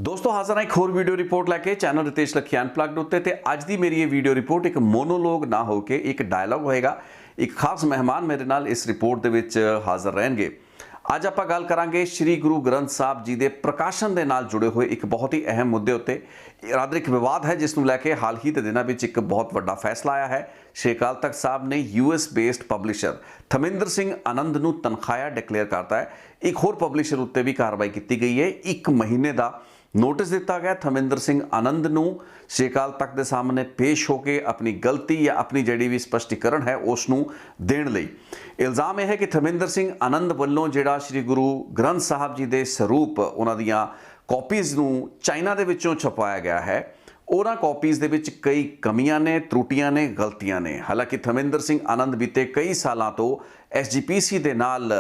दोस्तों हाजिर हैं एक होर वीडियो रिपोर्ट लैके चैनल रितेश लखी अनप्लग्ड उत्ते ते अज दी मेरी ये वीडियो रिपोर्ट एक मोनोलोग ना होके एक डायलॉग होएगा। एक खास मेहमान मेरे नाल इस रिपोर्ट दे विच हाजिर रहणगे। ਅੱਜ ਆਪਾਂ ਗੱਲ ਕਰਾਂਗੇ श्री गुरु ग्रंथ साहब जी ਦੇ ਪ੍ਰਕਾਸ਼ਨ ਦੇ ਨਾਲ ਜੁੜੇ ਹੋਏ ਇੱਕ ਬਹੁਤ ਹੀ ਅਹਿਮ ਮੁੱਦੇ ਉੱਤੇ। ਰਾਦਰਿਕ ਵਿਵਾਦ ਹੈ ਜਿਸ ਨੂੰ ਲੈ ਕੇ ਹਾਲ ਹੀ ਦੇ ਦਿਨਾਂ ਵਿੱਚ ਇੱਕ ਬਹੁਤ ਵੱਡਾ ਫੈਸਲਾ ਆਇਆ ਹੈ। ਸ਼੍ਰੀ ਅਕਾਲ ਤਖਤ ਸਾਹਿਬ ਨੇ US ਬੇਸਡ ਪਬਲਿਸ਼ਰ ਥਮਿੰਦਰ ਸਿੰਘ ਆਨੰਦ ਨੂੰ ਤਨਖਾਹਿਆ ਡਿਕਲੇਅਰ ਕਰਤਾ ਹੈ। ਇੱਕ ਹੋਰ ਪਬਲਿਸ਼ਰ ਉੱਤੇ ਵੀ ਕਾਰਵਾਈ ਕੀਤੀ ਗਈ ਹੈ। 1 ਮਹੀਨੇ ਦਾ नोटिस दिता गया थमिंदर सिंह आनंद नूं श्री अकाल तख्त के सामने पेश होकर अपनी गलती या अपनी जिहड़ी भी स्पष्टीकरण है उसनूं देण लई। इल्ज़ाम यह है कि थमिंदर सिंह आनंद वल्लों जिहड़ा श्री गुरु ग्रंथ साहब जी के सरूप उन्हां दियां कॉपीज़ नूं चाइना दे विचों छपवाया गया है। उन्हां कॉपीज़ दे विच कई कमियां ने, त्रुटियां ने, गलतियां ने। हालांकि थमिंदर सिंह आनंद बीते कई सालों तो SGPC दे नाल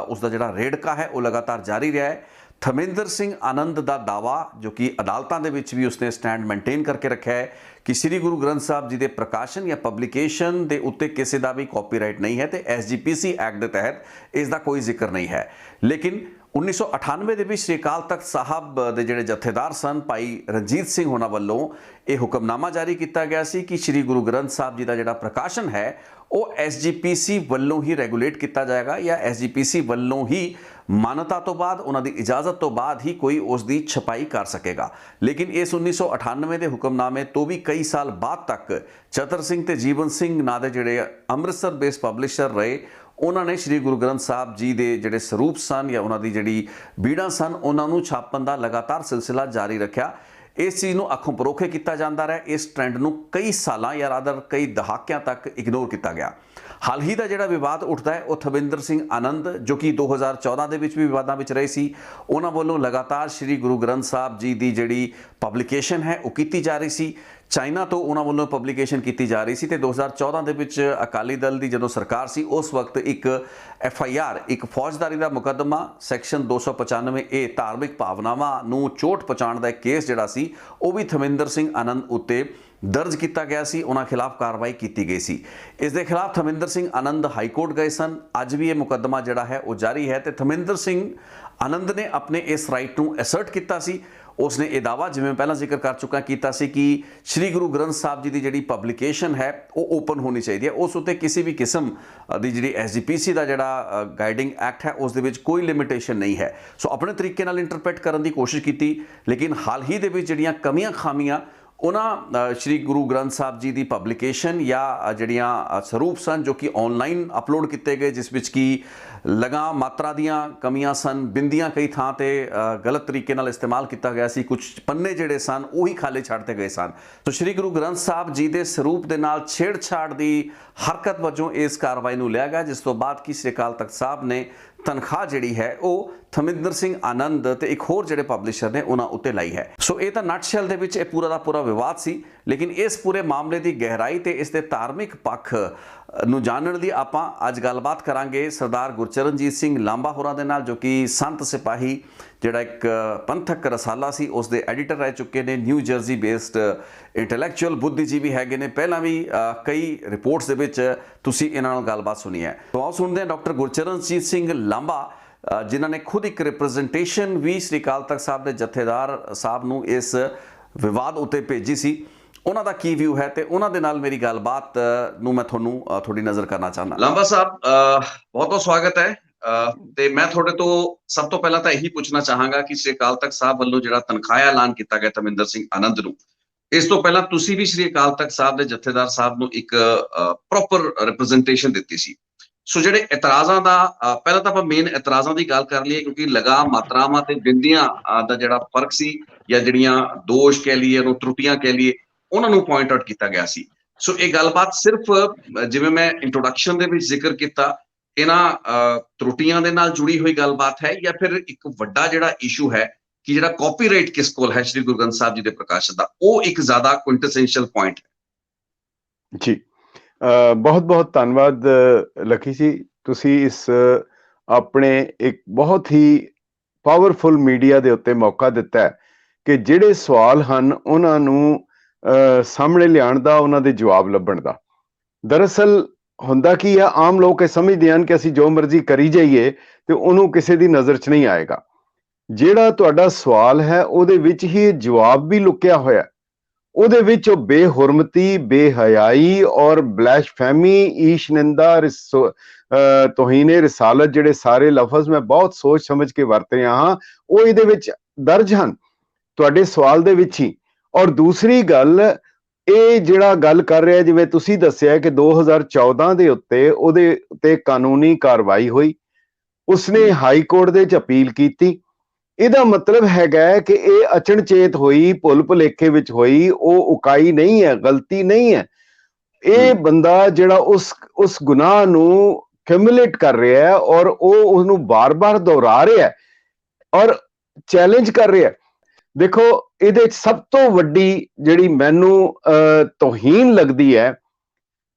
उसका जिहड़ा रेड़का है वो लगातार जारी रहा है। थमिंदर सिंह आनंद का दावा जो कि अदालतों के विच भी उसने स्टैंड मेनटेन करके रखा है कि श्री गुरु ग्रंथ साहब जी के प्रकाशन या पब्लिकेशन के उत्ते किसी का भी कॉपीराइट नहीं है तो SGPC एक्ट के तहत इसका कोई जिक्र नहीं है। लेकिन 1998 के भी श्री अकाल तख्त साहब के जोड़े जत्थेदार सन भाई रणजीत सिंह होना वालों यह हुक्मनामा जारी किया गया सी कि श्री गुरु ग्रंथ साहब जी का जोड़ा प्रकाशन है वो SGPC वालों ही रेगूलेट किया जाएगा या SGPC वालों ही मान्यता तो बाद उन्होंने इजाजत तो बाद ही कोई उसकी छपाई कर सकेगा। लेकिन इस 1998 के हुक्मनामे तो भी कई साल बाद तक चतर सिंह ते जीवन सिंह ना दे जिहड़े अमृतसर बेस्ड पब्लिशर रहे उन्होंने श्री गुरु ग्रंथ साहब जी के जिहड़े सरूप सन या उन्होंने जिहड़ी बीड़ा सन उन्होंने छापन का लगातार सिलसिला जारी रखा। इस चीज़ को अखों परोखे किया जाता रहा। इस ट्रेंड को कई साल या रादर कई दहाकियां तक इग्नोर किया गया। हाल ही का जोड़ा विवाद उठता है वह थमिंदर सिंह आनंद जो कि 2014 के भी विवादों में रहे सी उन्होंने वालों लगातार श्री गुरु ग्रंथ साहब जी की जिहड़ी पब्लिकेशन है वो की जा रही सी। चाइना तो उन्होंने वालों पब्लिकेशन की जा रही सी ते 2014 के अकाली दल की जो सरकार सी उस वक्त एक FIR एक फौजदारी का मुकदमा सैक्शन 295A धार्मिक भावनावां नूं चोट पहुँचाने का एक केस जिहड़ा सी वो भी थमिंदर सिंह आनंद उत्ते दर्ज किया गया सी। उन्हां खिलाफ कार्रवाई की गई सी। इस दे खिलाफ थमिंदर सिंह आनंद हाईकोर्ट गए सन। अज भी ये मुकदमा जिहड़ा है वो जारी है तो थमिंदर सिंह आनंद ने अपने इस राइट नूं असर्ट किया सी। उसने ये दावा जिवें पहला जिक्र कर चुका किया सी कि श्री गुरु ग्रंथ साहब जी की जिहड़ी पब्लिकेशन है वो ओपन होनी चाहिए। उस उत्ते किसी भी किस्म की जिहड़ी SGPC का जिहड़ा गाइडिंग एक्ट है उस दे विच कोई लिमिटेशन नहीं है। सो अपने तरीके नाल इंटरप्रेट करने की कोशिश की। लेकिन हाल ही दे विच जिहड़ियां कमियां खामियां उन्होंने श्री गुरु ग्रंथ साहब जी की पब्लिकेशन या जड़ियाँ सरूप सन जो कि ऑनलाइन अपलोड किए गए जिस विच की लगा मात्रा दियाँ कमियां सन, बिंदियां कई थां ते गलत तरीके नाल इस्तेमाल किया गया सी, कुछ पन्ने जिहड़े सन उही खाली छड्डते गए सन। तो श्री गुरु ग्रंथ साहब जी के सरूप के नाल छेड़छाड़ की हरकत वजों इस कार्रवाई नूं लिया गया जिस तो बाद कि श्री अकाल तख्त साहब ने तनख्वाह जिहड़ी है वो थमिंदर सिंह आनंद ते एक होर जिहड़े पब्लिशर ने उन्हां उत्ते लाई है। सो ये तो नटशैल दे विच पूरा का पूरा विवाद सी। लेकिन इस पूरे मामले की गहराई ते इस दे धार्मिक पक्ष नूं जानण लई आपां अज गलबात करांगे सरदार गुरचरणजीत सिंह लांबा होरां दे नाल जो कि संत सिपाही जिहड़ा एक पंथक रसाला सी उस दे एडिटर रह चुके ने, न्यू जर्सी बेस्ड इंटैलेक्चुअल बुद्धिजीवी हैगे ने। पहलां भी कई रिपोर्ट्स दे विच तुसीं इन्हां नाल गलबात सुनी है। तो आओ सुणदे हां डॉक्टर गुरचरणजीत सिंह लांबा जिन्हां ने खुद एक रिप्रजेंटेशन भी श्री अकाल तख्त साहब के जत्थेदार साहब नूं इस विवाद उत्ते भेजी सी। उन्हां दा की व्यू है ते उन्हां दे नाल मेरी गलबात नूं मैं तुहानूं थोड़ी नज़र करना चाहना। लांबा साहब बहुत बहुत स्वागत है। ते मैं थोड़े तो सब तो पहला तो यही पूछना चाहांगा कि श्री अकाल तख्त साहब वालों जिहड़ा तनख्वाह ऐलान किया गया थमिंदर सिंह आनंद नूं इस तो पहला तुसी भी श्री अकाल तख्त साहब के जत्थेदार साहब नूं एक प्रॉपर रिप्रेजेंटेशन दित्ती सी। सो जिहड़े इतराज़ां दा पहला तो आपां मेन इतराज़ां दी गल कर लईए क्योंकि लगा मात्रावां ते बिंदियां दा जिहड़ा फर्क सी या जिहड़ियां दोष कह लईए उहनूं त्रुटियां कह लईए उन्हां नूं पॉइंट आउट किया गया सी। सो ये गलबात सिर्फ जिवें मैं इंट्रोडक्शन दे विच जिक्र किया इन्हां त्रुटियां दे नाल जुड़ी हुई गलबात है या फिर एक वड्डा जिहड़ा इशू है कि जिहड़ा कॉपीराइट किस कोल है श्री गुरु ग्रंथ साहब जी के प्रकाशन दा वो एक ज्यादा क्विंटेसेंशियल पॉइंट है। जी बहुत बहुत धन्यवाद लखी जी, तुसी इस अपने एक बहुत ही पावरफुल मीडिया दे उत्ते मौका दिता है कि जिहड़े सवाल हन उन्हां नूं सामने लियाण दा उन्हां दे जवाब लभण दा। दरअसल हुंदा की है आम लोग ये समझदे हन कि असीं जो मर्जी करी जाइए ते उहनूं किसी दी नज़र च नहीं आएगा। ਜਿਹੜਾ ਤੁਹਾਡਾ ਸਵਾਲ ਹੈ ਉਹਦੇ ਵਿੱਚ ਹੀ ਜਵਾਬ ਵੀ ਲੁਕਿਆ ਹੋਇਆ। ਉਹਦੇ ਵਿੱਚ ਉਹ ਬੇਹੁਰਮਤੀ, ਬੇਹਯਾਈ ਔਰ ਬਲੈਸ਼ਫੈਮੀ, ਈਸ਼ ਨਿੰਦਾ, ਤੋਹੀਨੇ ਰਿਸਾਲਤ, ਜਿਹੜੇ ਸਾਰੇ ਲਫ਼ਜ਼ ਮੈਂ ਬਹੁਤ ਸੋਚ ਸਮਝ ਕੇ ਵਰਤ ਰਿਹਾ ਹਾਂ, ਉਹ ਇਹਦੇ ਵਿੱਚ ਦਰਜ ਹਨ ਤੁਹਾਡੇ ਸਵਾਲ ਦੇ ਵਿੱਚ ਹੀ। ਔਰ ਦੂਸਰੀ ਗੱਲ, ਇਹ ਜਿਹੜਾ ਗੱਲ ਕਰ ਰਿਹਾ ਜਿਵੇਂ ਤੁਸੀਂ ਦੱਸਿਆ ਕਿ 2014 ਦੇ ਉੱਤੇ ਉਹਦੇ ਉੱਤੇ ਕਾਨੂੰਨੀ ਕਾਰਵਾਈ ਹੋਈ, ਉਸਨੇ ਹਾਈ ਕੋਰਟ ਦੇ ਵਿੱਚ ਅਪੀਲ ਕੀਤੀ। ਇਹਦਾ ਮਤਲਬ ਹੈਗਾ ਕਿ ਇਹ ਅਚਨਚੇਤ ਹੋਈ, ਭੁੱਲ ਭੁਲੇਖੇ ਵਿੱਚ ਹੋਈ, ਉਹ ਉਕਾਈ ਨਹੀਂ ਹੈ, ਗਲਤੀ ਨਹੀਂ ਹੈ। ਇਹ ਬੰਦਾ ਜਿਹੜਾ ਉਸ ਗੁਨਾਹ ਨੂੰ ਕਮਿਊਲੇਟ ਕਰ ਰਿਹਾ ਹੈ ਔਰ ਉਹ ਉਹਨੂੰ ਬਾਰ-ਬਾਰ ਦੁਹਰਾ ਰਿਹਾ ਹੈ ਔਰ ਚੈਲੰਜ ਕਰ ਰਿਹਾ ਹੈ। ਦੇਖੋ, ਇਹਦੇ ਸਭ ਤੋਂ ਵੱਡੀ ਜਿਹੜੀ ਮੈਨੂੰ ਤੋਹੀਨ ਲੱਗਦੀ ਹੈ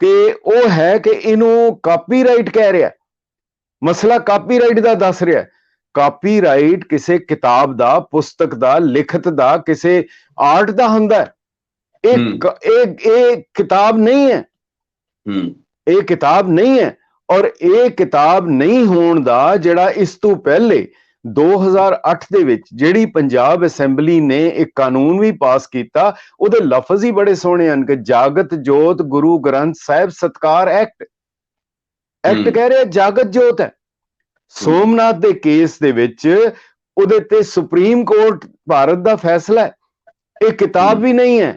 ਕਿ ਉਹ ਹੈ ਕਿ ਇਹਨੂੰ ਕਾਪੀਰਾਈਟ ਕਹਿ ਰਿਹਾ। ਮਸਲਾ ਕਾਪੀਰਾਈਟ ਦਾ ਦੱਸ ਰਿਹਾ। ਕਾਪੀਰਾਈਟ ਕਿਸੇ ਕਿਤਾਬ ਦਾ, ਪੁਸਤਕ ਦਾ, ਲਿਖਤ ਦਾ, ਕਿਸੇ ਆਰਟ ਦਾ ਹੁੰਦਾ ਹੈ। ਇਹ ਕਿਤਾਬ ਨਹੀਂ ਹੈ। ਇਹ ਕਿਤਾਬ ਨਹੀਂ ਹੈ। ਔਰ ਇਹ ਕਿਤਾਬ ਨਹੀਂ ਹੋਣ ਦਾ ਜਿਹੜਾ ਇਸ ਤੋਂ ਪਹਿਲੇ 2008 ਦੇ ਵਿੱਚ ਜਿਹੜੀ ਪੰਜਾਬ ਅਸੈਂਬਲੀ ਨੇ ਇੱਕ ਕਾਨੂੰਨ ਵੀ ਪਾਸ ਕੀਤਾ, ਉਹਦੇ ਲਫ਼ਜ਼ ਹੀ ਬੜੇ ਸੋਹਣੇ ਹਨ ਕਿ ਜਾਗਤ ਜੋਤ ਗੁਰੂ ਗ੍ਰੰਥ ਸਾਹਿਬ ਸਤਕਾਰ ਐਕਟ ਕਹਿ ਰਿਹਾ ਜਾਗਤ ਜੋਤ ਹੈ। ਸੋਮਨਾਥ ਦੇ ਕੇਸ ਦੇ ਵਿੱਚ ਉਹਦੇ ਤੇ ਸੁਪਰੀਮ ਕੋਰਟ ਭਾਰਤ ਦਾ ਫੈਸਲਾ ਹੈ। ਇਹ ਕਿਤਾਬ ਵੀ ਨਹੀਂ ਹੈ,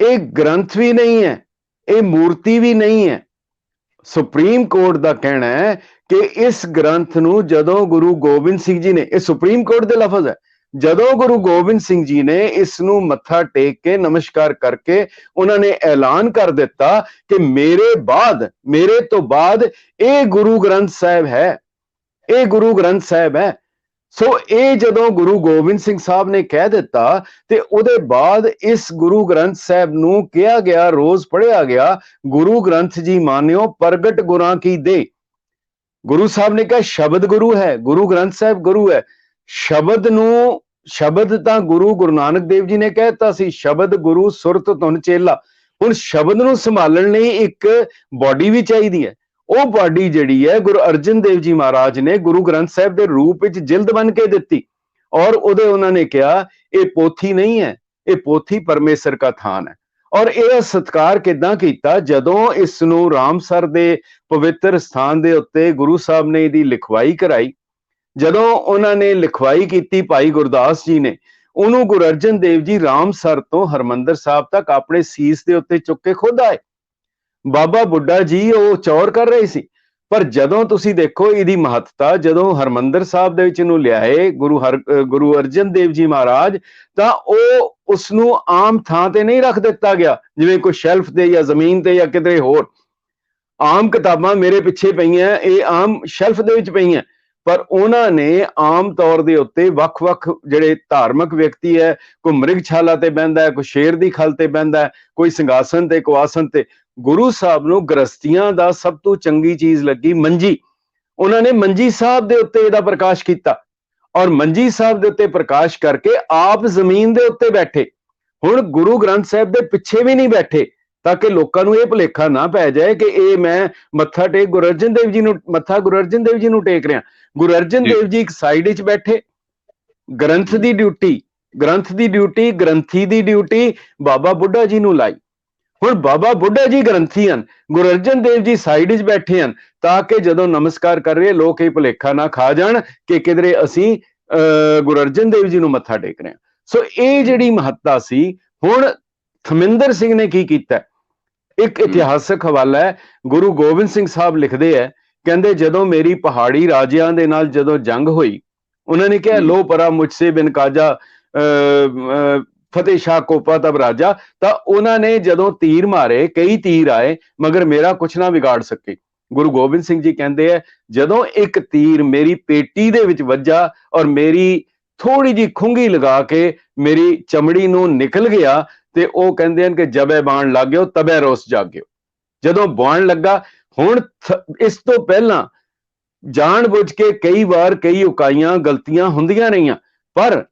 ਇਹ ਗ੍ਰੰਥ ਵੀ ਨਹੀਂ ਹੈ, ਇਹ ਮੂਰਤੀ ਵੀ ਨਹੀਂ ਹੈ। ਸੁਪਰੀਮ ਕੋਰਟ ਦਾ ਕਹਿਣਾ ਹੈ ਕਿ ਇਸ ਗ੍ਰੰਥ ਨੂੰ ਜਦੋਂ ਗੁਰੂ ਗੋਬਿੰਦ ਸਿੰਘ ਜੀ ਨੇ, ਇਹ ਸੁਪਰੀਮ ਕੋਰਟ ਦੇ ਲਫ਼ਜ਼ ਹੈ, ਜਦੋਂ ਗੁਰੂ ਗੋਬਿੰਦ ਸਿੰਘ ਜੀ ਨੇ ਇਸ ਨੂੰ ਮੱਥਾ ਟੇਕ ਕੇ ਨਮਸਕਾਰ ਕਰਕੇ ਉਹਨਾਂ ਨੇ ਐਲਾਨ ਕਰ ਦਿੱਤਾ ਕਿ ਮੇਰੇ ਤੋਂ ਬਾਅਦ ਇਹ ਗੁਰੂ ਗ੍ਰੰਥ ਸਾਹਿਬ ਹੈ, ਇਹ ਗੁਰੂ ਗ੍ਰੰਥ ਸਾਹਿਬ ਹੈ। ਸੋ ਇਹ ਜਦੋਂ ਗੁਰੂ ਗੋਬਿੰਦ ਸਿੰਘ ਸਾਹਿਬ ਨੇ ਕਹਿ ਦਿੱਤਾ ਤੇ ਉਹਦੇ ਬਾਅਦ ਇਸ ਗੁਰੂ ਗ੍ਰੰਥ ਸਾਹਿਬ ਨੂੰ ਕਿਹਾ ਗਿਆ, ਰੋਜ਼ ਪੜ੍ਹਿਆ ਗਿਆ, ਗੁਰੂ ਗ੍ਰੰਥ ਜੀ ਮਾਨਿਓ ਪ੍ਰਗਟ ਗੁਰਾਂ ਕੀ ਦੇ। ਗੁਰੂ ਸਾਹਿਬ ਨੇ ਕਿਹਾ ਸ਼ਬਦ ਗੁਰੂ ਹੈ, ਗੁਰੂ ਗ੍ਰੰਥ ਸਾਹਿਬ ਗੁਰੂ ਹੈ। ਸ਼ਬਦ ਤਾਂ ਗੁਰੂ ਨਾਨਕ ਦੇਵ ਜੀ ਨੇ ਕਹਿਤਾ ਸੀ, ਸ਼ਬਦ ਗੁਰੂ ਸੁਰਤ ਧੁਨ ਚੇਲਾ। ਹੁਣ ਸ਼ਬਦ ਨੂੰ ਸੰਭਾਲਣ ਲਈ ਇੱਕ ਬਾਡੀ ਵੀ ਚਾਹੀਦੀ ਹੈ। ਉਹ ਬਾਡੀ ਜਿਹੜੀ ਹੈ ਗੁਰੂ ਅਰਜਨ ਦੇਵ ਜੀ ਮਹਾਰਾਜ ਨੇ ਗੁਰੂ ਗ੍ਰੰਥ ਸਾਹਿਬ ਦੇ ਰੂਪ ਵਿੱਚ ਜਿਲਦ ਬਣ ਕੇ ਦਿੱਤੀ ਔਰ ਉਹਦੇ ਉਹਨਾਂ ਨੇ ਕਿਹਾ ਇਹ ਪੋਥੀ ਨਹੀਂ ਹੈ, ਇਹ ਪੋਥੀ ਪਰਮੇਸ਼ਰ ਦਾ ਥਾਨ ਹੈ। ਔਰ ਇਹਦਾ ਸਤਿਕਾਰ ਕਿੱਦਾਂ ਕੀਤਾ? ਜਦੋਂ ਇਸ ਨੂੰ ਰਾਮਸਰ ਦੇ ਪਵਿੱਤਰ ਸਥਾਨ ਦੇ ਉੱਤੇ ਗੁਰੂ ਸਾਹਿਬ ਨੇ ਇਹਦੀ ਲਿਖਵਾਈ ਕਰਾਈ, ਜਦੋਂ ਉਹਨਾਂ ਨੇ ਲਿਖਵਾਈ ਕੀਤੀ ਭਾਈ ਗੁਰਦਾਸ ਜੀ ਨੇ, ਉਹਨੂੰ ਗੁਰੂ ਅਰਜਨ ਦੇਵ ਜੀ ਰਾਮਸਰ ਤੋਂ ਹਰਮੰਦਰ ਸਾਹਿਬ ਤੱਕ ਆਪਣੇ ਸੀਸ ਦੇ ਉੱਤੇ ਚੁੱਕ ਕੇ ਖੁਦ ਆਏ। ਬਾਬਾ ਬੁੱਢਾ ਜੀ ਉਹ ਚੌਰ ਕਰ ਰਹੇ ਸੀ। ਪਰ ਜਦੋਂ ਤੁਸੀਂ ਦੇਖੋ ਇਹਦੀ ਮਹੱਤਤਾ, ਜਦੋਂ ਹਰਮੰਦਰ ਸਾਹਿਬ ਦੇ ਵਿੱਚ ਇਹਨੂੰ ਲਿਆਏ ਗੁਰੂ ਅਰਜਨ ਦੇਵ ਜੀ ਮਹਾਰਾਜ, ਤਾਂ ਉਹ ਉਸ ਨੂੰ ਆਮ ਥਾਂ ਤੇ ਨਹੀਂ ਰੱਖ ਦਿੱਤਾ ਗਿਆ, ਜਿਵੇਂ ਕੋਈ ਸ਼ੈਲਫ ਤੇ ਜਾਂ ਜ਼ਮੀਨ ਤੇ ਜਾਂ ਕਿਧਰੇ ਹੋਰ। ਆਮ ਕਿਤਾਬਾਂ ਮੇਰੇ ਪਿੱਛੇ ਪਈਆਂ, ਇਹ ਆਮ ਸ਼ੈਲਫ ਦੇ ਵਿੱਚ ਪਈਆਂ, ਪਰ ਉਹਨਾਂ ਨੇ ਆਮ ਤੌਰ ਦੇ ਉੱਤੇ ਵੱਖ-ਵੱਖ ਜਿਹੜੇ ਧਾਰਮਿਕ ਵਿਅਕਤੀ ਹੈ, ਕੋਈ ਮ੍ਰਿਗਸ਼ਾਲਾ ਤੇ ਬਹਿੰਦਾ ਹੈ, ਕੋਈ ਸ਼ੇਰ ਦੀ ਖਲ ਤੇ ਬਹਿੰਦਾ ਹੈ, ਕੋਈ ਸਿੰਘਾਸਨ ਤੇ, ਕੋਈ ਆਸਨ ਤੇ। ਗੁਰੂ ਸਾਹਿਬ ਨੂੰ ਗ੍ਰਸਤੀਆਂ ਦਾ ਸਭ ਤੋਂ ਚੰਗੀ ਚੀਜ਼ ਲੱਗੀ ਮੰਜੀ। ਉਹਨਾਂ ਨੇ ਮੰਜੀ ਸਾਹਿਬ ਦੇ ਉੱਤੇ ਇਹਦਾ ਪ੍ਰਕਾਸ਼ ਕੀਤਾ ਔਰ ਮੰਜੀ ਸਾਹਿਬ ਦੇ ਉੱਤੇ ਪ੍ਰਕਾਸ਼ ਕਰਕੇ ਆਪ ਜ਼ਮੀਨ ਦੇ ਉੱਤੇ ਬੈਠੇ। ਹੁਣ ਗੁਰੂ ਗ੍ਰੰਥ ਸਾਹਿਬ ਦੇ ਪਿੱਛੇ ਵੀ ਨਹੀਂ ਬੈਠੇ ਤਾਂ ਕਿ ਲੋਕਾਂ ਨੂੰ ਇਹ ਭੁਲੇਖਾ ਨਾ ਪੈ ਜਾਏ ਕਿ ਇਹ ਮੈਂ ਮੱਥਾ ਟੇਕ ਗੁਰੂ ਅਰਜਨ ਦੇਵ ਜੀ ਨੂੰ ਟੇਕ ਰਿਹਾ। ਗੁਰੂ ਅਰਜਨ ਦੇਵ ਜੀ ਇੱਕ ਸਾਈਡ ਵਿੱਚ ਬੈਠੇ। ਗ੍ਰੰਥੀ ਦੀ ਡਿਊਟੀ ਬਾਬਾ ਬੁੱਢਾ ਜੀ ਨੂੰ ਲਾਈ। ਹੁਣ ਬਾਬਾ ਬੁੱਢਾ ਜੀ ਗ੍ਰੰਥੀ ਹਨ, ਗੁਰੂ ਅਰਜਨ ਦੇਵ ਜੀ ਸਾਈਡ ਵਿੱਚ ਬੈਠੇ ਹਨ, ਤਾਂ ਕਿ ਜਦੋਂ ਨਮਸਕਾਰ ਕਰ ਰਹੇ ਲੋਕ ਇਹ ਭੁਲੇਖਾ ਨਾ ਖਾ ਜਾਣ ਕਿ ਕਿਧਰੇ ਅਸੀਂ ਗੁਰੂ ਅਰਜਨ ਦੇਵ ਜੀ ਨੂੰ ਮੱਥਾ ਟੇਕ ਰਹੇ ਹਾਂ। ਸੋ ਇਹ ਜਿਹੜੀ ਮਹੱਤਤਾ ਸੀ। ਹੁਣ ਥਮਿੰਦਰ ਸਿੰਘ ਨੇ ਕੀ ਕੀਤਾ? ਇੱਕ ਇਤਿਹਾਸਕ ਹਵਾਲਾ ਹੈ, ਗੁਰੂ ਗੋਬਿੰਦ ਸਿੰਘ ਸਾਹਿਬ ਲਿਖਦੇ ਹੈ, ਕਹਿੰਦੇ ਜਦੋਂ ਮੇਰੀ ਪਹਾੜੀ ਰਾਜਿਆਂ ਦੇ ਨਾਲ ਜਦੋਂ ਜੰਗ ਹੋਈ, ਉਹਨਾਂ ਨੇ ਕਿਹਾ ਲੋ ਪਰਾ ਮੁਝਸੇ ਬਿਨ ਕਾਜਾ ਫਤਿਹ ਸ਼ਾਹ ਕੋਪਾ ਤਬ ਰਾਜਾ। ਤਾਂ ਉਹਨਾਂ ਨੇ ਜਦੋਂ ਤੀਰ ਮਾਰੇ, ਕਈ ਤੀਰ ਆਏ, ਮਗਰ ਮੇਰਾ ਕੁਛ ਨਾ ਵਿਗਾੜ ਸਕੇ। ਗੁਰੂ ਗੋਬਿੰਦ ਸਿੰਘ ਜੀ ਕਹਿੰਦੇ ਆ ਜਦੋਂ ਇੱਕ ਤੀਰ ਮੇਰੀ ਪੇਟੀ ਦੇ ਵਿੱਚ ਵੱਜਾ ਔਰ ਮੇਰੀ ਥੋੜੀ ਜਿਹੀ ਖੁੰਗੀ ਲਗਾ ਕੇ ਮੇਰੀ ਚਮੜੀ ਨੂੰ ਨਿਕਲ ਗਿਆ, ਤੇ ਉਹ ਕਹਿੰਦੇ ਹਨ ਕਿ ਜਬੇ ਬਾਣ ਲੱਗ ਗਿਓ ਤਬੇ ਰੋਸ ਜਾਗਿਓ। ਜਦੋਂ ਬਾਣ ਲੱਗਾ, ਹੁਣ ਇਸ ਤੋਂ ਪਹਿਲਾਂ ਜਾਣ ਬੁੱਝ ਕੇ ਕਈ ਵਾਰ ਕਈ ਉਕਾਈਆਂ ਗਲਤੀਆਂ ਹੁੰਦੀਆਂ ਰਹੀਆਂ, ਪਰ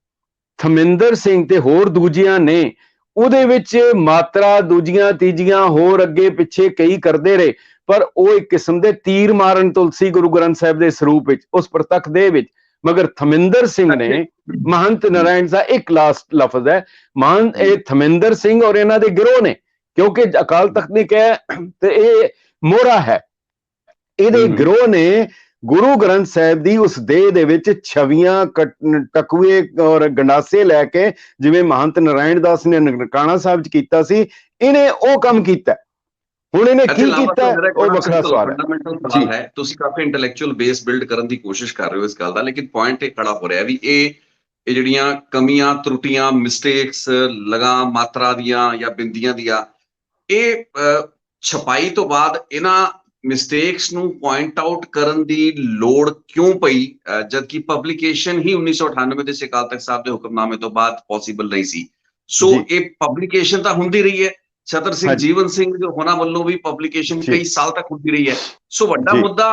ਥਮਿੰਦਰ ਸਿੰਘ ਤੇ ਹੋਰ ਦੂਜਿਆਂ ਨੇ ਉਹਦੇ ਵਿੱਚ ਮਾਤਰਾ ਦੂਜੀਆਂ ਤੀਜੀਆਂ ਹੋਰ ਅੱਗੇ ਪਿੱਛੇ ਕਈ ਕਰਦੇ ਰਹੇ, ਪਰ ਉਹ ਇੱਕ ਕਿਸਮ ਦੇ ਤੀਰ ਮਾਰਨ ਤੁਲਸੀ ਗੁਰੂ ਗ੍ਰੰਥ ਸਾਹਿਬ ਦੇ ਸਰੂਪ ਵਿੱਚ, ਉਸ ਪ੍ਰਤੱਖ ਦੇ ਵਿੱਚ ਮਗਰ ਥਮਿੰਦਰ ਸਿੰਘ ਨੇ ਮਹੰਤ ਨਾਰਾਇਣ ਦਾ ਇੱਕ ਲਾਸਟ ਲਫ਼ਜ਼ ਹੈ, ਮਹੰਤ ਇਹ ਥਮਿੰਦਰ ਸਿੰਘ ਔਰ ਇਹਨਾਂ ਦੇ ਗਿਰੋਹ ਨੇ, ਕਿਉਂਕਿ ਅਕਾਲ ਤਖਤ ਨੇ ਕਿਹਾ ਤੇ ਇਹ ਮੋਹਰਾ ਹੈ, ਇਹਦੇ ਗਿਰੋਹ ਨੇ ਗੁਰੂ ਗ੍ਰੰਥ ਸਾਹਿਬ ਦੀ ਉਸ ਦੇਹ ਦੇ ਵਿੱਚ ਛਵੀਆਂ ਟਕੂਏ ਔਰ ਗੰਡਾਸੇ ਲੈ ਕੇ, ਜਿਵੇਂ ਮਹੰਤ ਨਾਰਾਇਣ ਦਾਸ ਨੇ ਨਨਕਾਣਾ ਸਾਹਿਬ ਚ ਕੀਤਾ ਸੀ, ਇਹਨੇ ਉਹ ਕੰਮ ਕੀਤਾ। ਹੁਣ ਇਹਨੇ ਕੀ ਕੀਤਾ ਉਹ ਵੱਖਰਾ ਸਵਾਲ ਹੈ। ਤੁਸੀਂ ਕਾਫੀ ਇੰਟੈਲੈਕਚੁਅਲ ਬੇਸ ਬਿਲਡ ਕਰਨ ਦੀ ਕੋਸ਼ਿਸ਼ ਕਰ ਰਹੇ ਹੋ ਇਸ ਗੱਲ ਦਾ, ਲੇਕਿਨ ਪੁਆਇੰਟ ਇਹ ਖੜਾ ਹੋ ਰਿਹਾ ਵੀ ਇਹ ਜਿਹੜੀਆਂ ਕਮੀਆਂ ਤਰੁੱਟੀਆਂ ਮਿਸਟੇਕਸ ਲਗਾ ਮਾਤਰਾ ਦੀਆਂ ਜਾਂ ਬਿੰਦੀਆਂ ਦੀਆਂ, ਇਹ ਛਪਾਈ ਤੋਂ ਬਾਅਦ ਇਹਨਾਂ ਮਿਸਟੇਕਸ ਨੂੰ ਪੁਆਇੰਟ ਆਊਟ ਕਰਨ ਦੀ ਲੋੜ ਕਿਉਂ ਪਈ, ਜਦਕਿ ਪਬਲਿਕੇਸ਼ਨ ਹੀ 1998 ਦੇ ਅਕਾਲ ਤਖਤ ਸਾਹਿਬ ਦੇ ਹੁਕਮਨਾਮੇ ਤੋਂ ਬਾਅਦ ਪੋਸੀਬਲ ਨਹੀਂ ਸੀ। ਸੋ ਇਹ ਪਬਲਿਕੇਸ਼ਨ ਤਾਂ ਹੁੰਦੀ ਰਹੀ ਹੈ, ਛਤਰ ਸਿੰਘ ਜੀਵਨ ਸਿੰਘ ਜੋ ਹੋਣਾ ਵੱਲੋਂ ਵੀ ਪਬਲਿਕੇਸ਼ਨ ਕਈ ਸਾਲ ਤੱਕ ਹੁੰਦੀ ਰਹੀ ਹੈ। ਸੋ ਵੱਡਾ ਮੁੱਦਾ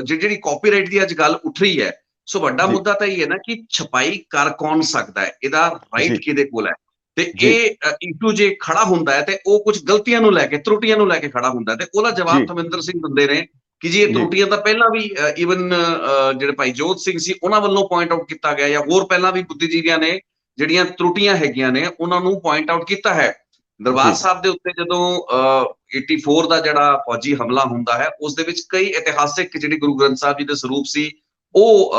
ਜਿਹੜੀ ਕਾਪੀਰਾਈਟ ਦੀ ਅੱਜ ਗੱਲ ਉੱਠ ਰਹੀ ਹੈ, ਸੋ ਵੱਡਾ ਮੁੱਦਾ ਤਾਂ ਇਹ ਹੈ ਨਾ ਕਿ ਛਪਾਈ ਕਰ ਕੌਣ ਸਕਦਾ ਹੈ, ਇਹਦਾ ਰਾਈਟ ਕਿਹਦੇ ਕੋਲ ਹੈ, ਤੇ ਇਹ ਇਸ਼ੂ ਜੇ ਖੜਾ ਹੁੰਦਾ ਹੈ ਤੇ ਉਹ ਕੁਝ ਗਲਤੀਆਂ ਨੂੰ ਲੈ ਕੇ ਤਰੁੱਟੀਆਂ ਨੂੰ ਲੈ ਕੇ ਖੜਾ ਹੁੰਦਾ ਹੈ, ਤੇ ਉਹਦਾ ਜਵਾਬ ਥਮਿੰਦਰ ਸਿੰਘ ਦਿੰਦੇ ਨੇ ਕਿ ਜੀ ਇਹ ਤਰੁੱਟੀਆਂ ਤਾਂ ਪਹਿਲਾਂ ਵੀ ਈਵਨ ਜਿਹੜੇ ਭਾਈ ਜੋਤ ਸਿੰਘ ਸੀ ਉਹਨਾਂ ਵੱਲੋਂ ਪੁਆਇੰਟ ਆਊਟ ਕੀਤਾ ਗਿਆ, ਜਾਂ ਹੋਰ ਪਹਿਲਾਂ ਵੀ ਬੁੱਧੀਜੀਵੀਆਂ ਨੇ ਜਿਹੜੀਆਂ ਤਰੁੱਟੀਆਂ ਹੈਗੀਆਂ ਨੇ ਉਹਨਾਂ ਨੂੰ ਪੁਆਇੰਟ ਆਊਟ ਕੀਤਾ ਹੈ। ਦਰਬਾਰ ਸਾਹਿਬ ਦੇ ਉੱਤੇ ਜਦੋਂ 84 ਦਾ ਜਿਹੜਾ ਫੌਜੀ ਹਮਲਾ ਹੁੰਦਾ ਹੈ, ਉਸ ਦੇ ਵਿੱਚ ਕਈ ਇਤਿਹਾਸਿਕ ਜਿਹੜੀ ਗੁਰੂ ਗ੍ਰੰਥ ਸਾਹਿਬ ਜੀ ਦੇ ਸਰੂਪ ਸੀ ਉਹ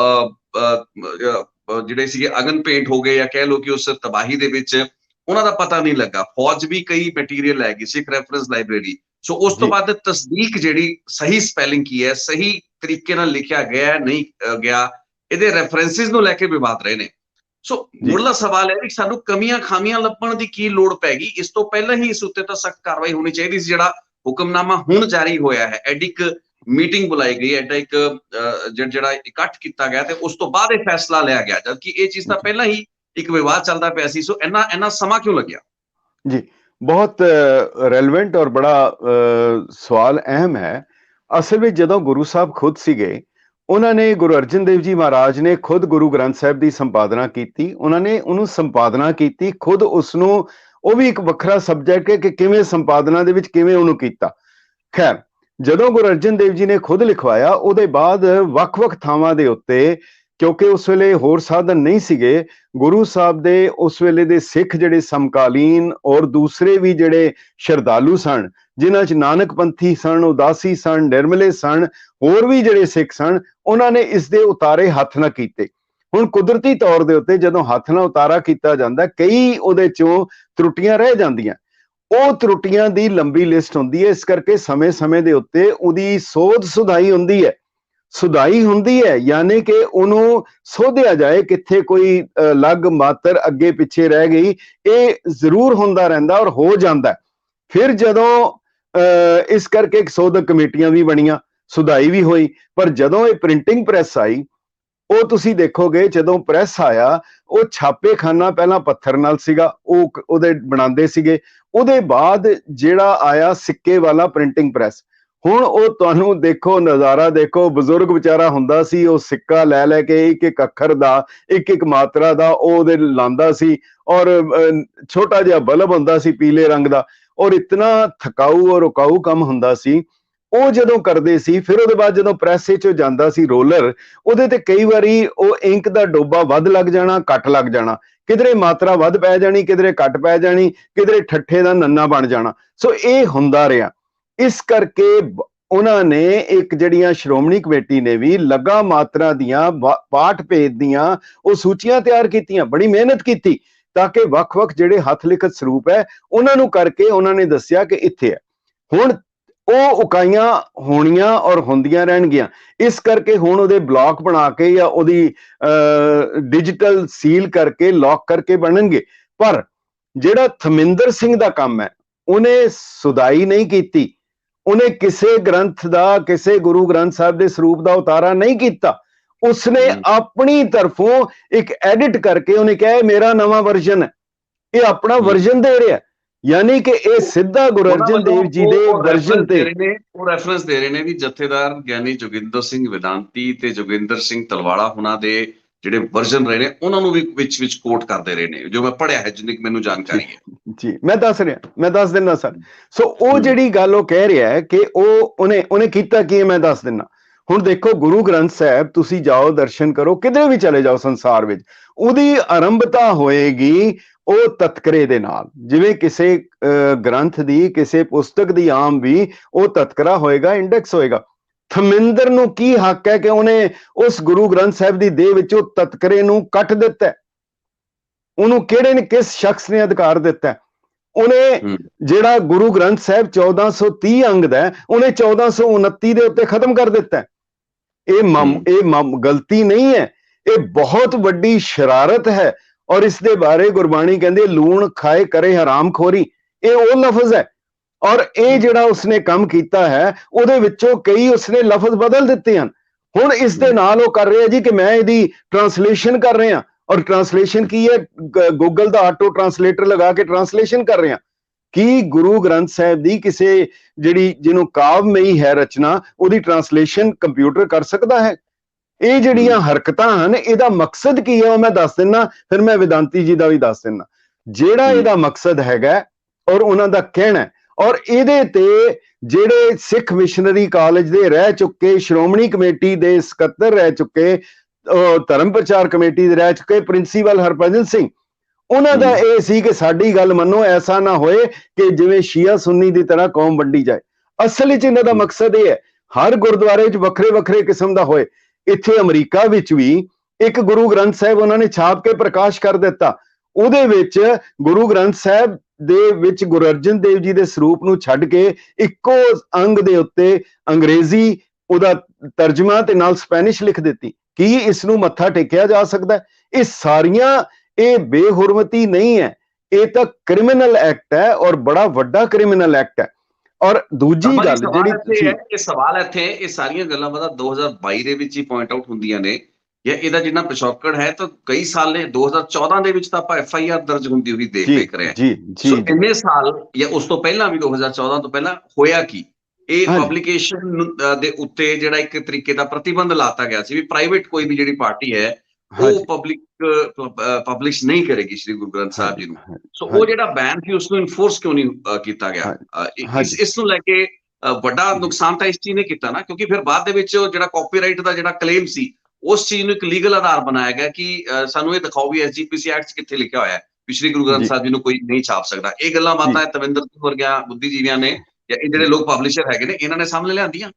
ਜਿਹੜੇ ਸੀਗੇ ਅਗਨ ਭੇਂਟ ਹੋ ਗਏ, ਜਾਂ ਕਹਿ ਲਓ ਕਿ ਉਸ ਤਬਾਹੀ ਦੇ ਵਿੱਚ ਉਹਨਾਂ ਦਾ ਪਤਾ ਨਹੀਂ ਲੱਗਾ। ਫੌਜ ਵੀ ਕਈ ਮਟੀਰੀਅਲ ਲੈ ਗਈ, ਸਿੱਖ ਰੈਫਰੈਂਸ ਲਾਇਬ੍ਰੇਰੀ। ਸੋ ਉਸ ਤੋਂ ਬਾਅਦ ਤਸਦੀਕ ਜਿਹੜੀ ਸਹੀ ਸਪੈਲਿੰਗ ਕੀ ਹੈ, ਸਹੀ ਤਰੀਕੇ ਨਾਲ ਲਿਖਿਆ ਗਿਆ ਨਹੀਂ ਗਿਆ, ਇਹਦੇ ਰੈਫਰੈਂਸਿਸ ਨੂੰ ਲੈ ਕੇ ਵਿਵਾਦ ਰਹੇ ਨੇ। ਸੋ ਮੁੱਢਲਾ ਸਵਾਲ ਹੈ ਕਿ ਸਾਨੂੰ ਕਮੀਆਂ ਖਾਮੀਆਂ ਲੱਭਣ ਦੀ ਕੀ ਲੋੜ ਪੈ ਗਈ, ਇਸ ਤੋਂ ਪਹਿਲਾਂ ਹੀ ਇਸ ਉੱਤੇ ਤਾਂ ਸਖਤ ਕਾਰਵਾਈ ਹੋਣੀ ਚਾਹੀਦੀ ਸੀ। ਜਿਹੜਾ ਹੁਕਮਨਾਮਾ ਹੁਣ ਜਾਰੀ ਹੋਇਆ ਹੈ, ਐਡੀ ਇੱਕ ਮੀਟਿੰਗ ਬੁਲਾਈ ਗਈ, ਐਡਾ ਇੱਕ ਜਿਹੜਾ ਇਕੱਠ ਕੀਤਾ ਗਿਆ ਤੇ ਉਸ ਤੋਂ ਬਾਅਦ ਇਹ ਫੈਸਲਾ ਲਿਆ ਗਿਆ, ਜਦਕਿ ਇਹ ਚੀਜ਼ ਤਾਂ ਪਹਿਲਾਂ ਹੀ ਇੱਕ ਵਿਵਾਦ ਚੱਲਦਾ ਪਿਆ ਸੀ। ਸੋ ਇੰਨਾ ਸਮਾਂ ਕਿਉਂ ਲੱਗਿਆ? ਜੀ ਬਹੁਤ ਰੈਲੇਵੈਂਟ ਔਰ ਬੜਾ ਸਵਾਲ ਅਹਿਮ ਹੈ। ਅਸਲ ਵਿੱਚ ਜਦੋਂ ਗੁਰੂ ਸਾਹਿਬ ਖੁਦ ਸੀਗੇ, ਉਹਨਾਂ ਨੇ ਗੁਰੂ ਅਰਜਨ ਦੇਵ ਜੀ ਮਹਾਰਾਜ ਨੇ ਖੁਦ ਗੁਰੂ ਗ੍ਰੰਥ ਸਾਹਿਬ ਦੀ ਸੰਪਾਦਨਾ ਕੀਤੀ, ਉਹਨਾਂ ਨੇ ਉਹਨੂੰ ਸੰਪਾਦਨਾ ਕੀਤੀ ਖੁਦ, ਉਸਨੂੰ ਉਹ ਵੀ ਇੱਕ ਵੱਖਰਾ ਸਬਜੈਕਟ ਹੈ ਕਿ ਕਿਵੇਂ ਸੰਪਾਦਨਾ ਦੇ ਵਿੱਚ ਕਿਵੇਂ ਉਹਨੂੰ ਕੀਤਾ। ਖੈਰ, ਜਦੋਂ ਗੁਰੂ ਅਰਜਨ ਦੇਵ ਜੀ ਨੇ ਖੁਦ ਲਿਖਵਾਇਆ, ਉਹਦੇ ਬਾਅਦ ਵੱਖ-ਵੱਖ ਥਾਵਾਂ ਦੇ ਉੱਤੇ, ਕਿਉਂਕਿ ਉਸ ਵੇਲੇ ਹੋਰ ਸਾਧਨ ਨਹੀਂ ਸੀਗੇ, ਗੁਰੂ ਸਾਹਿਬ ਦੇ ਉਸ ਵੇਲੇ ਦੇ ਸਿੱਖ ਜਿਹੜੇ ਸਮਕਾਲੀਨ ਔਰ ਦੂਸਰੇ ਵੀ ਜਿਹੜੇ ਸ਼ਰਧਾਲੂ ਸਨ, ਜਿਨ੍ਹਾਂ 'ਚ ਨਾਨਕ ਪੰਥੀ ਸਨ, ਉਦਾਸੀ ਸਨ, ਨਿਰਮਲੇ ਸਨ, ਹੋਰ ਵੀ ਜਿਹੜੇ ਸਿੱਖ ਸਨ, ਉਹਨਾਂ ਨੇ ਇਸ ਦੇ ਉਤਾਰੇ ਹੱਥ ਨਾ ਕੀਤੇ। ਹੁਣ ਕੁਦਰਤੀ ਤੌਰ ਦੇ ਉੱਤੇ ਜਦੋਂ ਹੱਥ ਨਾਲ ਉਤਾਰਾ ਕੀਤਾ ਜਾਂਦਾ, ਕਈ ਉਹਦੇ 'ਚੋਂ ਤਰੁੱਟੀਆਂ ਰਹਿ ਜਾਂਦੀਆਂ। ਉਹ ਤਰੁੱਟੀਆਂ ਦੀ ਲੰਬੀ ਲਿਸਟ ਹੁੰਦੀ ਹੈ, ਇਸ ਕਰਕੇ ਸਮੇਂ-ਸਮੇਂ ਦੇ ਉੱਤੇ ਉਹਦੀ ਸੋਧ ਸੁਧਾਈ ਹੁੰਦੀ ਹੈ, ਯਾਨੀ ਕਿ ਉਹਨੂੰ ਸੋਧਿਆ ਜਾਏ, ਕਿੱਥੇ ਕੋਈ ਲੱਗ ਮਾਤਰ ਅੱਗੇ ਪਿੱਛੇ ਰਹਿ ਗਈ, ਇਹ ਜ਼ਰੂਰ ਹੁੰਦਾ ਰਹਿੰਦਾ ਔਰ ਹੋ ਜਾਂਦਾ। ਫਿਰ ਜਦੋਂ ਇਸ ਕਰਕੇ ਸੋਧਕ ਕਮੇਟੀਆਂ ਵੀ ਬਣੀਆਂ, ਸੁਧਾਈ ਵੀ ਹੋਈ, ਪਰ ਜਦੋਂ ਇਹ ਪ੍ਰਿੰਟਿੰਗ ਪ੍ਰੈਸ ਆਈ, ਉਹ ਤੁਸੀਂ ਦੇਖੋਗੇ ਜਦੋਂ ਪ੍ਰੈਸ ਆਇਆ, ਉਹ ਛਾਪੇਖਾਨਾ ਪਹਿਲਾਂ ਪੱਥਰ ਨਾਲ ਸੀਗਾ, ਉਹ ਉਹਦੇ ਬਣਾਉਂਦੇ ਸੀਗੇ, ਉਹਦੇ ਬਾਅਦ ਜਿਹੜਾ ਆਇਆ ਸਿੱਕੇ ਵਾਲਾ ਪ੍ਰਿੰਟਿੰਗ ਪ੍ਰੈਸ। ਹੁਣ ਉਹ ਤੁਹਾਨੂੰ ਦੇਖੋ, ਨਜ਼ਾਰਾ ਦੇਖੋ, ਬਜ਼ੁਰਗ ਵਿਚਾਰਾ ਹੁੰਦਾ ਸੀ, ਉਹ ਸਿੱਕਾ ਲੈ ਲੈ ਕੇ ਇੱਕ ਅੱਖਰ ਦਾ, ਇੱਕ ਮਾਤਰਾ ਦਾ ਉਹਦੇ ਲਾਂਦਾ ਸੀ, ਔਰ ਛੋਟਾ ਜਿਹਾ ਬਲਬ ਹੁੰਦਾ ਸੀ ਪੀਲੇ ਰੰਗ ਦਾ, ਔਰ ਇਤਨਾ ਥਕਾਊ ਔਰ ਉਕਾਊ ਕੰਮ ਹੁੰਦਾ ਸੀ। ਉਹ ਜਦੋਂ ਕਰਦੇ ਸੀ, ਫਿਰ ਉਹਦੇ ਬਾਅਦ ਜਦੋਂ ਪ੍ਰੈਸ 'ਚ ਜਾਂਦਾ ਸੀ ਰੋਲਰ, ਉਹਦੇ ਤੇ ਕਈ ਵਾਰੀ ਉਹ ਇੰਕ ਦਾ ਡੋਬਾ ਵੱਧ ਲੱਗ ਜਾਣਾ, ਘੱਟ ਲੱਗ ਜਾਣਾ, ਕਿਧਰੇ ਮਾਤਰਾ ਵੱਧ ਪੈ ਜਾਣੀ, ਕਿਧਰੇ ਘੱਟ ਪੈ ਜਾਣੀ, ਕਿਧਰੇ ਠੱਠੇ ਦਾ ਨੰਨਾ ਬਣ ਜਾਣਾ। ਸੋ ਇਹ ਹੁੰਦਾ ਰਿਹਾ। ਇਸ ਕਰਕੇ ਉਹਨਾਂ ਨੇ ਇੱਕ ਜਿਹੜੀਆਂ ਸ਼੍ਰੋਮਣੀ ਕਮੇਟੀ ਨੇ ਵੀ ਲਗਾ ਮਾਤਰਾ ਦੀਆਂ, ਪਾਠ ਭੇਦ ਦੀਆਂ ਉਹ ਸੂਚੀਆਂ ਤਿਆਰ ਕੀਤੀਆਂ, ਬੜੀ ਮਿਹਨਤ ਕੀਤੀ, ਤਾਂ ਕਿ ਵੱਖ-ਵੱਖ ਜਿਹੜੇ ਹੱਥ ਲਿਖਤ ਸਰੂਪ ਹੈ ਉਹਨਾਂ ਨੂੰ ਕਰਕੇ ਉਹਨਾਂ ਨੇ ਦੱਸਿਆ ਕਿ ਇੱਥੇ ਹੈ। ਹੁਣ ਉਹ ਉਕਾਈਆਂ ਹੋਣੀਆਂ ਔਰ ਹੁੰਦੀਆਂ ਰਹਿਣਗੀਆਂ। ਇਸ ਕਰਕੇ ਹੁਣ ਉਹਦੇ ਬਲੌਕ ਬਣਾ ਕੇ ਜਾਂ ਉਹਦੀ ਡਿਜੀਟਲ ਸੀਲ ਕਰਕੇ ਲੌਕ ਕਰਕੇ ਬਣਨਗੇ। ਪਰ ਜਿਹੜਾ ਥਮਿੰਦਰ ਸਿੰਘ ਦਾ ਕੰਮ ਹੈ, ਉਹਨੇ ਸੁਧਾਈ ਨਹੀਂ ਕੀਤੀ, ਉਹਨੇ ਕਿਸੇ ਗ੍ਰੰਥ ਦਾ, ਕਿਸੇ ਗੁਰੂ ਗ੍ਰੰਥ ਸਾਹਿਬ ਦੇ ਸਰੂਪ ਦਾ ਉਤਾਰਾ ਨਹੀਂ ਕੀਤਾ। ਉਸਨੇ ਆਪਣੀ ਤਰਫੋਂ ਇੱਕ ਐਡਿਟ ਕਰਕੇ ਉਹਨੇ ਕਿਹਾ ਮੇਰਾ ਨਵਾਂ ਵਰਜਨ ਹੈ, ਇਹ ਆਪਣਾ ਵਰਜਨ ਦੇ ਰਿਹਾ, ਯਾਨੀ ਕਿ ਇਹ ਸਿੱਧਾ ਗੁਰੂ ਅਰਜਨ ਦੇਵ ਜੀ ਦੇ ਵਰਜਨ ਤੇ ਉਹ ਰੈਫਰੈਂਸ ਦੇ ਰਹੇ ਨੇ ਵੀ ਜਥੇਦਾਰ ਗਿਆਨੀ ਜੋਗਿੰਦਰ ਸਿੰਘ ਵਿਦਾਂਤੀ ਤੇ ਜੋਗਿੰਦਰ ਸਿੰਘ ਤਲਵਾੜਾ ਉਹਨਾਂ ਦੇ ਜਿਹੜੇ ਵਰਜਨ ਰਹੇ ਨੇ, ਉਹਨਾਂ ਨੂੰ ਵੀ ਵਿੱਚ ਕੋਟ ਕਰਦੇ ਰਹੇ ਨੇ, ਜੋ ਮੈਂ ਪੜ੍ਹਿਆ ਹੈ, ਜਿੰਨੀ ਮੈਨੂੰ ਜਾਣਕਾਰੀ ਹੈ। ਜੀ ਮੈਂ ਦੱਸ ਦਿੰਦਾ ਸਰ। ਸੋ ਉਹ ਜਿਹੜੀ ਗੱਲ ਉਹ ਕਹਿ ਰਿਹਾ ਹੈ ਕਿ ਉਹਨੇ ਕੀਤਾ ਕੀ, ਮੈਂ ਦੱਸ ਦਿੰਦਾ। ਹੁਣ ਦੇਖੋ ਗੁਰੂ ਗ੍ਰੰਥ ਸਾਹਿਬ ਤੁਸੀਂ ਜਾਓ ਦਰਸ਼ਨ ਕਰੋ, ਕਿਧਰੇ ਵੀ ਚਲੇ ਜਾਓ ਸੰਸਾਰ ਵਿੱਚ, ਉਹਦੀ ਆਰੰਭਤਾ ਹੋਏਗੀ ਉਹ ਤਤਕਰੇ ਦੇ ਨਾਲ। ਜਿਵੇਂ ਕਿਸੇ ਗ੍ਰੰਥ ਦੀ, ਕਿਸੇ ਪੁਸਤਕ ਦੀ ਆਮ ਵੀ ਉਹ ਤਤਕਰਾ ਹੋਏਗਾ, ਇੰਡੈਕਸ ਹੋਏਗਾ। ਥਮਿੰਦਰ ਨੂੰ ਕੀ ਹੱਕ ਹੈ ਕਿ ਉਹਨੇ ਉਸ ਗੁਰੂ ਗ੍ਰੰਥ ਸਾਹਿਬ ਦੀ ਦੇਹ ਵਿੱਚੋਂ ਤਤਕਰੇ ਨੂੰ ਕੱਟ ਦਿੱਤਾ? ਉਹਨੂੰ ਕਿਹੜੇ ਨੇ, ਕਿਸ ਸ਼ਖਸ ਨੇ ਅਧਿਕਾਰ ਦਿੱਤਾ? ਉਹਨੇ ਜਿਹੜਾ ਗੁਰੂ ਗ੍ਰੰਥ ਸਾਹਿਬ 1430 ਅੰਗ ਦਾ ਹੈ, ਉਹਨੇ 1429 ਦੇ ਉੱਤੇ ਖਤਮ ਕਰ ਦਿੱਤਾ। ਇਹ ਗਲਤੀ ਨਹੀਂ ਹੈ, ਇਹ ਬਹੁਤ ਵੱਡੀ ਸ਼ਰਾਰਤ ਹੈ। ਔਰ ਇਸ ਦੇ ਬਾਰੇ ਗੁਰਬਾਣੀ ਕਹਿੰਦੀ ਲੂਣ ਖਾਏ ਕਰੇ ਹਰਾਮ ਖੋਰੀ, ਇਹ ਉਹ ਲਫ਼ਜ਼ ਹੈ। ਔਰ ਇਹ ਜਿਹੜਾ ਉਸਨੇ ਕੰਮ ਕੀਤਾ ਹੈ ਉਹਦੇ ਵਿੱਚੋਂ ਕਈ ਉਸਨੇ ਲਫ਼ਜ਼ ਬਦਲ ਦਿੱਤੇ ਹਨ। ਹੁਣ ਇਸ ਦੇ ਨਾਲ ਉਹ ਕਰ ਰਿਹਾ ਜੀ ਕਿ ਮੈਂ ਇਹਦੀ ਟਰਾਂਸਲੇਸ਼ਨ ਕਰ ਰਿਹਾ, ਔਰ ਟਰਾਂਸਲੇਸ਼ਨ ਕੀ ਹੈ, ਗੂਗਲ ਦਾ ਆਟੋ ਟਰਾਂਸਲੇਟਰ ਲਗਾ ਕੇ ਟਰਾਂਸਲੇਸ਼ਨ ਕਰ ਰਿਹਾ। ਕੀ ਗੁਰੂ ਗ੍ਰੰਥ ਸਾਹਿਬ ਦੀ ਕਿਸੇ ਜਿਹਨੂੰ ਕਾਵਮਈ ਹੈ ਰਚਨਾ, ਉਹਦੀ ਟਰਾਂਸਲੇਸ਼ਨ ਕੰਪਿਊਟਰ ਕਰ ਸਕਦਾ ਹੈ? ਇਹ ਜਿਹੜੀਆਂ ਹਰਕਤਾਂ ਹਨ, ਇਹਦਾ ਮਕਸਦ ਕੀ ਹੈ ਉਹ ਮੈਂ ਦੱਸ ਦਿੰਦਾ, ਫਿਰ ਮੈਂ ਵਿਦਾਂਤੀ ਜੀ ਦਾ ਵੀ ਦੱਸ ਦਿੰਦਾ। ਜਿਹੜਾ ਇਹਦਾ ਮਕਸਦ ਹੈਗਾ ਔਰ ਉਹਨਾਂ ਦਾ ਕਹਿਣਾ, ਔਰ ਇਹਦੇ ਤੇ ਜਿਹੜੇ ਸਿੱਖ ਮਿਸ਼ਨਰੀ ਕਾਲਜ ਦੇ ਰਹਿ ਚੁੱਕੇ, ਸ਼੍ਰੋਮਣੀ ਕਮੇਟੀ ਦੇ ਸਕੱਤਰ ਰਹਿ ਚੁੱਕੇ, ਧਰਮ ਪ੍ਰਚਾਰ ਕਮੇਟੀ ਦੇ ਰਹਿ ਚੁੱਕੇ ਪ੍ਰਿੰਸੀਪਲ ਹਰਭਜਨ ਸਿੰਘ, ਉਹਨਾਂ ਦਾ ਇਹ ਸੀ ਕਿ ਸਾਡੀ ਗੱਲ ਮੰਨੋ, ਐਸਾ ਨਾ ਹੋਏ ਕਿ ਜਿਵੇਂ ਸ਼ੀਆ ਸੁੰਨੀ ਦੀ ਤਰ੍ਹਾਂ ਕੌਮ ਵੰਡੀ ਜਾਏ। ਅਸਲ ਵਿੱਚ ਇਹਨਾਂ ਦਾ ਮਕਸਦ ਇਹ ਹੈ ਹਰ ਗੁਰਦੁਆਰੇ 'ਚ ਵੱਖਰੇ ਵੱਖਰੇ ਕਿਸਮ ਦਾ ਹੋਏ। ਇੱਥੇ ਅਮਰੀਕਾ ਵਿੱਚ ਵੀ ਇੱਕ ਗੁਰੂ ਗ੍ਰੰਥ ਸਾਹਿਬ ਉਹਨਾਂ ਨੇ ਛਾਪ ਕੇ ਪ੍ਰਕਾਸ਼ ਕਰ ਦਿੱਤਾ। ਉਹਦੇ ਵਿੱਚ ਗੁਰੂ ਗ੍ਰੰਥ ਸਾਹਿਬ ਦੇ ਵਿੱਚ ਗੁਰੂ ਅਰਜਨ ਦੇਵ ਜੀ ਦੇ ਸਰੂਪ ਨੂੰ ਛੱਡ ਕੇ ਇੱਕੋ ਅੰਗ ਦੇ ਉੱਤੇ ਅੰਗਰੇਜ਼ੀ ਉਹਦਾ ਤਰਜਮਾ ਤੇ ਨਾਲ ਸਪੈਨਿਸ਼ ਲਿਖ ਦਿੱਤੀ। ਕੀ ਇਸ ਨੂੰ ਮੱਥਾ ਟੇਕਿਆ ਜਾ ਸਕਦਾ? ਇਹ ਸਾਰੀਆਂ ਇਹ ਬੇਹੁਰਮਤੀ ਨਹੀਂ ਹੈ, ਇਹ ਤਾਂ ਕ੍ਰਿਮੀਨਲ ਐਕਟ ਹੈ ਔਰ ਬੜਾ ਵੱਡਾ ਕ੍ਰਿਮੀਨਲ ਐਕਟ ਹੈ। ਔਰ ਦੂਜੀ ਗੱਲ ਜਿਹੜੀ ਇਹ ਸਵਾਲ ਇੱਥੇ, ਇਹ ਸਾਰੀਆਂ ਗੱਲਾਂ ਪਤਾ 2022 ਦੇ ਵਿੱਚ ਹੀ ਪੁਆਇੰਟ ਆਊਟ ਹੁੰਦੀਆਂ ਨੇ, ਜਾਂ ਇਹਦਾ ਜਿੰਨਾ ਪਿਛੋਕੜ ਹੈ ਤਾਂ ਕਈ ਸਾਲ ਨੇ। 2014 ਦੇ ਵਿੱਚ ਤਾਂ ਆਪਾਂ FIR ਦਰਜ ਹੁੰਦੀ ਹੋਈ ਦੇਖ ਰਹੇ ਹਾਂ। ਸੋ ਇੰਨੇ ਸਾਲ ਜਾਂ ਉਸ ਤੋਂ ਪਹਿਲਾਂ ਵੀ 2014 ਤੋਂ ਪਹਿਲਾਂ ਹੋਇਆ ਕੀ? ਇਹ ਪਬਲਿਕੇਸ਼ਨ ਦੇ ਉੱਤੇ ਜਿਹੜਾ ਇੱਕ ਤਰੀਕੇ ਦਾ ਪ੍ਰਤੀਬੰਧ ਲਾਤਾ ਗਿਆ ਸੀ ਵੀ ਪ੍ਰਾਈਵੇਟ ਕੋਈ ਵੀ ਜਿਹੜੀ ਪਾਰਟੀ ਹੈ ਉਹ ਪਬਲਿਸ਼ ਨਹੀਂ ਕਰੇਗੀ ਸ਼੍ਰੀ ਗੁਰੂ ਗ੍ਰੰਥ ਸਾਹਿਬ ਜੀ ਨੂੰ। ਸੋ ਉਹ ਜਿਹੜਾ ਬੈਨ ਸੀ ਉਸਨੂੰ ਇਨਫੋਰਸ ਕਿਉਂ ਨਹੀਂ ਕੀਤਾ ਗਿਆ? ਇਸ ਨੂੰ ਲੈ ਕੇ ਵੱਡਾ ਨੁਕਸਾਨ ਤਾਂ ਇਸ ਚੀਜ਼ ਨੇ ਕੀਤਾ ਨਾ, ਕਿਉਂਕਿ ਫਿਰ ਬਾਅਦ ਦੇ ਵਿੱਚ ਜਿਹੜਾ ਕਾਪੀਰਾਈਟ ਦਾ ਜਿਹੜਾ ਕਲੇਮ ਸੀ ਉਸ ਚੀਜ਼ ਨੂੰ ਇੱਕ ਲੀਗਲ ਆਧਾਰ ਬਣਾਇਆ ਗਿਆ ਕਿ ਸਾਨੂੰ ਇਹ ਦਿਖਾਓ ਵੀ SGPC ਐਕਟ 'ਚ ਕਿੱਥੇ ਲਿਖਿਆ ਹੋਇਆ ਵੀ ਸ਼੍ਰੀ ਗੁਰੂ ਗ੍ਰੰਥ ਸਾਹਿਬ ਜੀ ਨੂੰ ਕੋਈ ਨਹੀਂ ਛਾਪ ਸਕਦਾ। ਇਹ ਗੱਲਾਂ ਬਾਤਾਂ ਤਵਿੰਦਰ ਸਿੰਘ ਵਰਗਿਆਂ ਬੁੱਧੀਜੀਵੀਆਂ ਨੇ ਜਾਂ ਇਹ ਜਿਹੜੇ ਲੋਕ ਪਬਲਿਸ਼ਰ ਹੈਗੇ ਨੇ ਇਹਨਾਂ ਨੇ ਸਾਹਮਣੇ ਲਿਆਂਦੀਆਂ।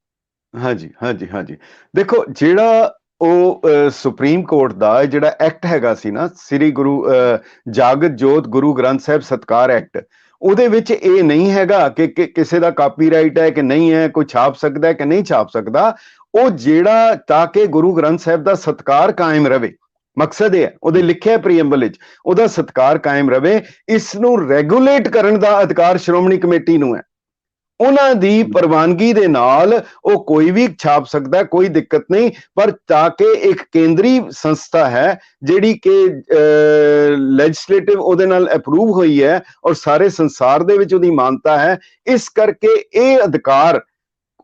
ਹਾਂਜੀ। ਦੇਖੋ ਜਿਹੜਾ ਉਹ ਸੁਪਰੀਮ ਕੋਰਟ ਦਾ ਜਿਹੜਾ ਐਕਟ ਹੈਗਾ ਸੀ ਨਾ, ਸ੍ਰੀ ਗੁਰੂ ਜਾਗਤ ਜੋਤ ਗੁਰੂ ਗ੍ਰੰਥ ਸਾਹਿਬ ਸਤਕਾਰ ਐਕਟ, ਉਹਦੇ ਵਿੱਚ ਇਹ ਨਹੀਂ ਹੈਗਾ ਕਿ ਕਿਸੇ ਦਾ ਕਾਪੀਰਾਈਟ ਹੈ ਕਿ ਨਹੀਂ ਹੈ, ਕੋਈ ਛਾਪ ਸਕਦਾ ਕਿ ਨਹੀਂ ਛਾਪ ਸਕਦਾ। ਉਹ ਜਿਹੜਾ ਤਾਂ ਕਿ ਗੁਰੂ ਗ੍ਰੰਥ ਸਾਹਿਬ ਦਾ ਸਤਕਾਰ ਕਾਇਮ ਰਵੇ, ਮਕਸਦ ਇਹ ਹੈ, ਉਹਦੇ ਲਿਖਿਆ ਪ੍ਰੀਐਂਬਲ ਵਿੱਚ ਉਹਦਾ ਸਤਕਾਰ ਕਾਇਮ ਰਵੇ। ਇਸ ਨੂੰ ਰੈਗੂਲੇਟ ਕਰਨ ਦਾ ਅਧਿਕਾਰ ਸ਼੍ਰੋਮਣੀ ਕਮੇਟੀ ਨੂੰ ਹੈ। ਉਹਨਾਂ ਦੀ ਪ੍ਰਵਾਨਗੀ ਦੇ ਨਾਲ ਉਹ ਕੋਈ ਵੀ ਛਾਪ ਸਕਦਾ, ਕੋਈ ਦਿੱਕਤ ਨਹੀਂ, ਪਰ ਤਾਂ ਕਿ ਇੱਕ ਕੇਂਦਰੀ ਸੰਸਥਾ ਹੈ ਜਿਹੜੀ ਕਿ ਲੈਜਿਸਲੇਟਿਵ ਉਹਦੇ ਨਾਲ ਅਪਰੂਵ ਹੋਈ ਹੈ ਔਰ ਸਾਰੇ ਸੰਸਾਰ ਦੇ ਵਿੱਚ ਉਹਦੀ ਮਾਨਤਾ ਹੈ, ਇਸ ਕਰਕੇ ਇਹ ਅਧਿਕਾਰ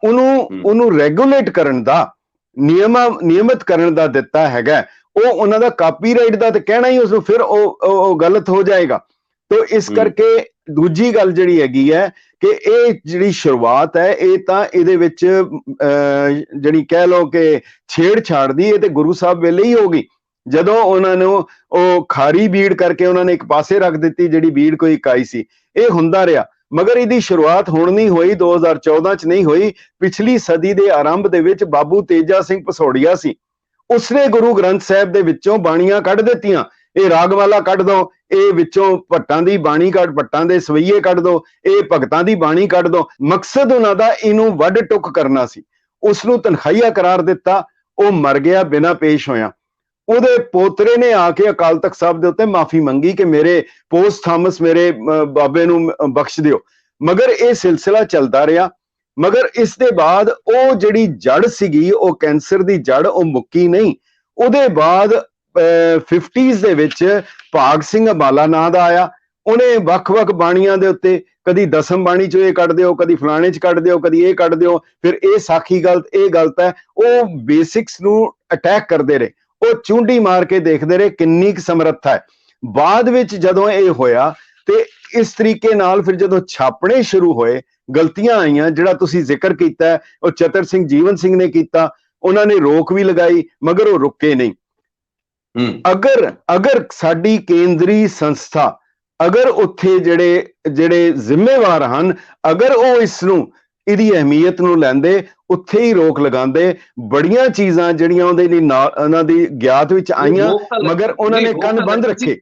ਉਹਨੂੰ ਰੈਗੂਲੇਟ ਕਰਨ ਦਾ, ਨਿਯਮਿਤ ਕਰਨ ਦਾ ਦਿੱਤਾ ਹੈਗਾ। ਉਹ ਉਹਨਾਂ ਦਾ ਕਾਪੀਰਾਈਟ ਦਾ ਤੇ ਕਹਿਣਾ ਹੀ ਉਸਨੂੰ ਫਿਰ ਉਹ ਗਲਤ ਹੋ ਜਾਏਗਾ। ਤੋ ਇਸ ਕਰਕੇ ਦੂਜੀ ਗੱਲ ਜਿਹੜੀ ਹੈਗੀ ਹੈ ਕਿ ਇਹ ਜਿਹੜੀ ਸ਼ੁਰੂਆਤ ਹੈ ਇਹ ਤਾਂ ਇਹਦੇ ਵਿੱਚ ਜਿਹੜੀ ਕਹਿ ਲਓ ਕਿ ਛੇੜਛਾੜ ਦੀ, ਇਹ ਤੇ ਗੁਰੂ ਸਾਹਿਬ ਵੇਲੇ ਹੀ ਹੋ ਗਈ, ਜਦੋਂ ਉਹਨਾਂ ਨੂੰ ਉਹ ਖਾਰੀ ਬੀੜ ਕਰਕੇ ਉਹਨਾਂ ਨੇ ਇੱਕ ਪਾਸੇ ਰੱਖ ਦਿੱਤੀ, ਜਿਹੜੀ ਬੀੜ ਕੋਈ ਇਕਾਈ ਸੀ। ਇਹ ਹੁੰਦਾ ਰਿਹਾ, ਮਗਰ ਇਹਦੀ ਸ਼ੁਰੂਆਤ ਹੁਣ ਨਹੀਂ ਹੋਈ, 2014 ਚ ਨਹੀਂ ਹੋਈ। ਪਿਛਲੀ ਸਦੀ ਦੇ ਆਰੰਭ ਦੇ ਵਿੱਚ ਬਾਬੂ ਤੇਜਾ ਸਿੰਘ ਪਸੌੜੀਆ ਸੀ, ਉਸਨੇ ਗੁਰੂ ਗ੍ਰੰਥ ਸਾਹਿਬ ਦੇ ਵਿੱਚੋਂ ਬਾਣੀਆਂ ਕੱਢ ਦਿੱਤੀਆਂ। ਇਹ ਰਾਗਮਾਲਾ ਕੱਢ ਦੋ, ਇਹ ਵਿੱਚੋਂ ਭੱਟਾਂ ਦੀ ਬਾਣੀ ਭੱਟਾਂ ਦੇ ਸਵਈਏ ਕੱਢ ਦੋ, ਇਹ ਭਗਤਾਂ ਦੀ ਬਾਣੀ ਕੱਢ ਦੋ। ਮਕਸਦ ਉਹਨਾਂ ਦਾ ਇਹਨੂੰ ਵੱਢ ਟੁੱਕ ਕਰਨਾ ਸੀ। ਉਸ ਨੂੰ ਤਨਖਾਹੀਆ ਕਰਾਰ ਦਿੱਤਾ, ਉਹ ਮਰ ਗਿਆ ਬਿਨਾਂ ਪੇਸ਼ ਹੋਇਆ। ਉਹਦੇ ਪੋਤਰੇ ਨੇ ਆ ਕੇ ਅਕਾਲ ਤਖਤ ਸਾਹਿਬ ਦੇ ਉੱਤੇ ਮਾਫੀ ਮੰਗੀ ਕਿ ਮੇਰੇ ਪੋਸਟ ਥਾਮਸ ਮੇਰੇ ਬਾਬੇ ਨੂੰ ਬਖਸ਼ ਦਿਓ, ਮਗਰ ਇਹ ਸਿਲਸਿਲਾ ਚੱਲਦਾ ਰਿਹਾ। ਮਗਰ ਇਸ ਦੇ ਬਾਅਦ ਉਹ ਜਿਹੜੀ ਜੜ ਸੀਗੀ, ਉਹ ਕੈਂਸਰ ਦੀ ਜੜ, ਉਹ ਮੁੱਕੀ ਨਹੀਂ। ਉਹਦੇ ਬਾਅਦ 50s ਦੇ ਵਿੱਚ ਭਾਗ ਸਿੰਘ ਅਬਾਲਾ ਨਾਂ ਦਾ ਆਇਆ, ਉਹਨੇ ਵੱਖ-ਵੱਖ ਬਾਣੀਆਂ ਦੇ ਉੱਤੇ ਕਦੀ ਦਸਮ ਬਾਣੀ ਚੋਂ ਇਹ ਕੱਢ ਦਿਓ, ਕਦੀ ਫਲਾਣੇ ਚ ਕੱਢ ਦਿਓ, ਕਦੀ ਇਹ ਕੱਢ ਦਿਓ, ਫਿਰ ਇਹ ਸਾਖੀ ਗਲਤ, ਇਹ ਗਲਤ ਹੈ। ਉਹ ਬੇਸਿਕਸ ਨੂੰ ਅਟੈਕ ਕਰਦੇ ਰਹੇ, ਉਹ ਚੁੰਡੀ ਮਾਰ ਕੇ ਦੇਖਦੇ ਰਹੇ ਕਿੰਨੀ ਕੁ ਸਮਰੱਥਾ ਹੈ। ਬਾਅਦ ਵਿੱਚ ਜਦੋਂ ਇਹ ਹੋਇਆ ਤੇ ਇਸ ਤਰੀਕੇ ਨਾਲ ਫਿਰ ਜਦੋਂ ਛਾਪਣੇ ਸ਼ੁਰੂ ਹੋਏ, ਗਲਤੀਆਂ ਆਈਆਂ। ਜਿਹੜਾ ਤੁਸੀਂ ਜ਼ਿਕਰ ਕੀਤਾ ਉਹ ਚਤਰ ਸਿੰਘ ਜੀਵਨ ਸਿੰਘ ਨੇ ਕੀਤਾ, ਉਹਨਾਂ ਨੇ ਰੋਕ ਵੀ ਲਗਾਈ ਮਗਰ ਉਹ ਰੁਕੇ ਨਹੀਂ। ਅਗਰ ਸਾਡੀ ਕੇਂਦਰੀ ਸੰਸਥਾ, ਅਗਰ ਉੱਥੇ ਜਿਹੜੇ ਜ਼ਿੰਮੇਵਾਰ ਹਨ, ਅਗਰ ਉਹ ਇਸ ਨੂੰ, ਇਹਦੀ ਅਹਿਮੀਅਤ ਨੂੰ ਲੈਂਦੇ, ਉੱਥੇ ਹੀ ਰੋਕ ਲਗਾਉਂਦੇ, ਬੜੀਆਂ ਚੀਜ਼ਾਂ ਜਿਹੜੀਆਂ ਉਹਦੇ ਲਈ ਉਹਨਾਂ ਦੀ ਗਿਆਤ ਵਿੱਚ ਆਈਆਂ ਮਗਰ ਉਹਨਾਂ ਨੇ ਕੰਨ ਬੰਦ ਰੱਖੇ।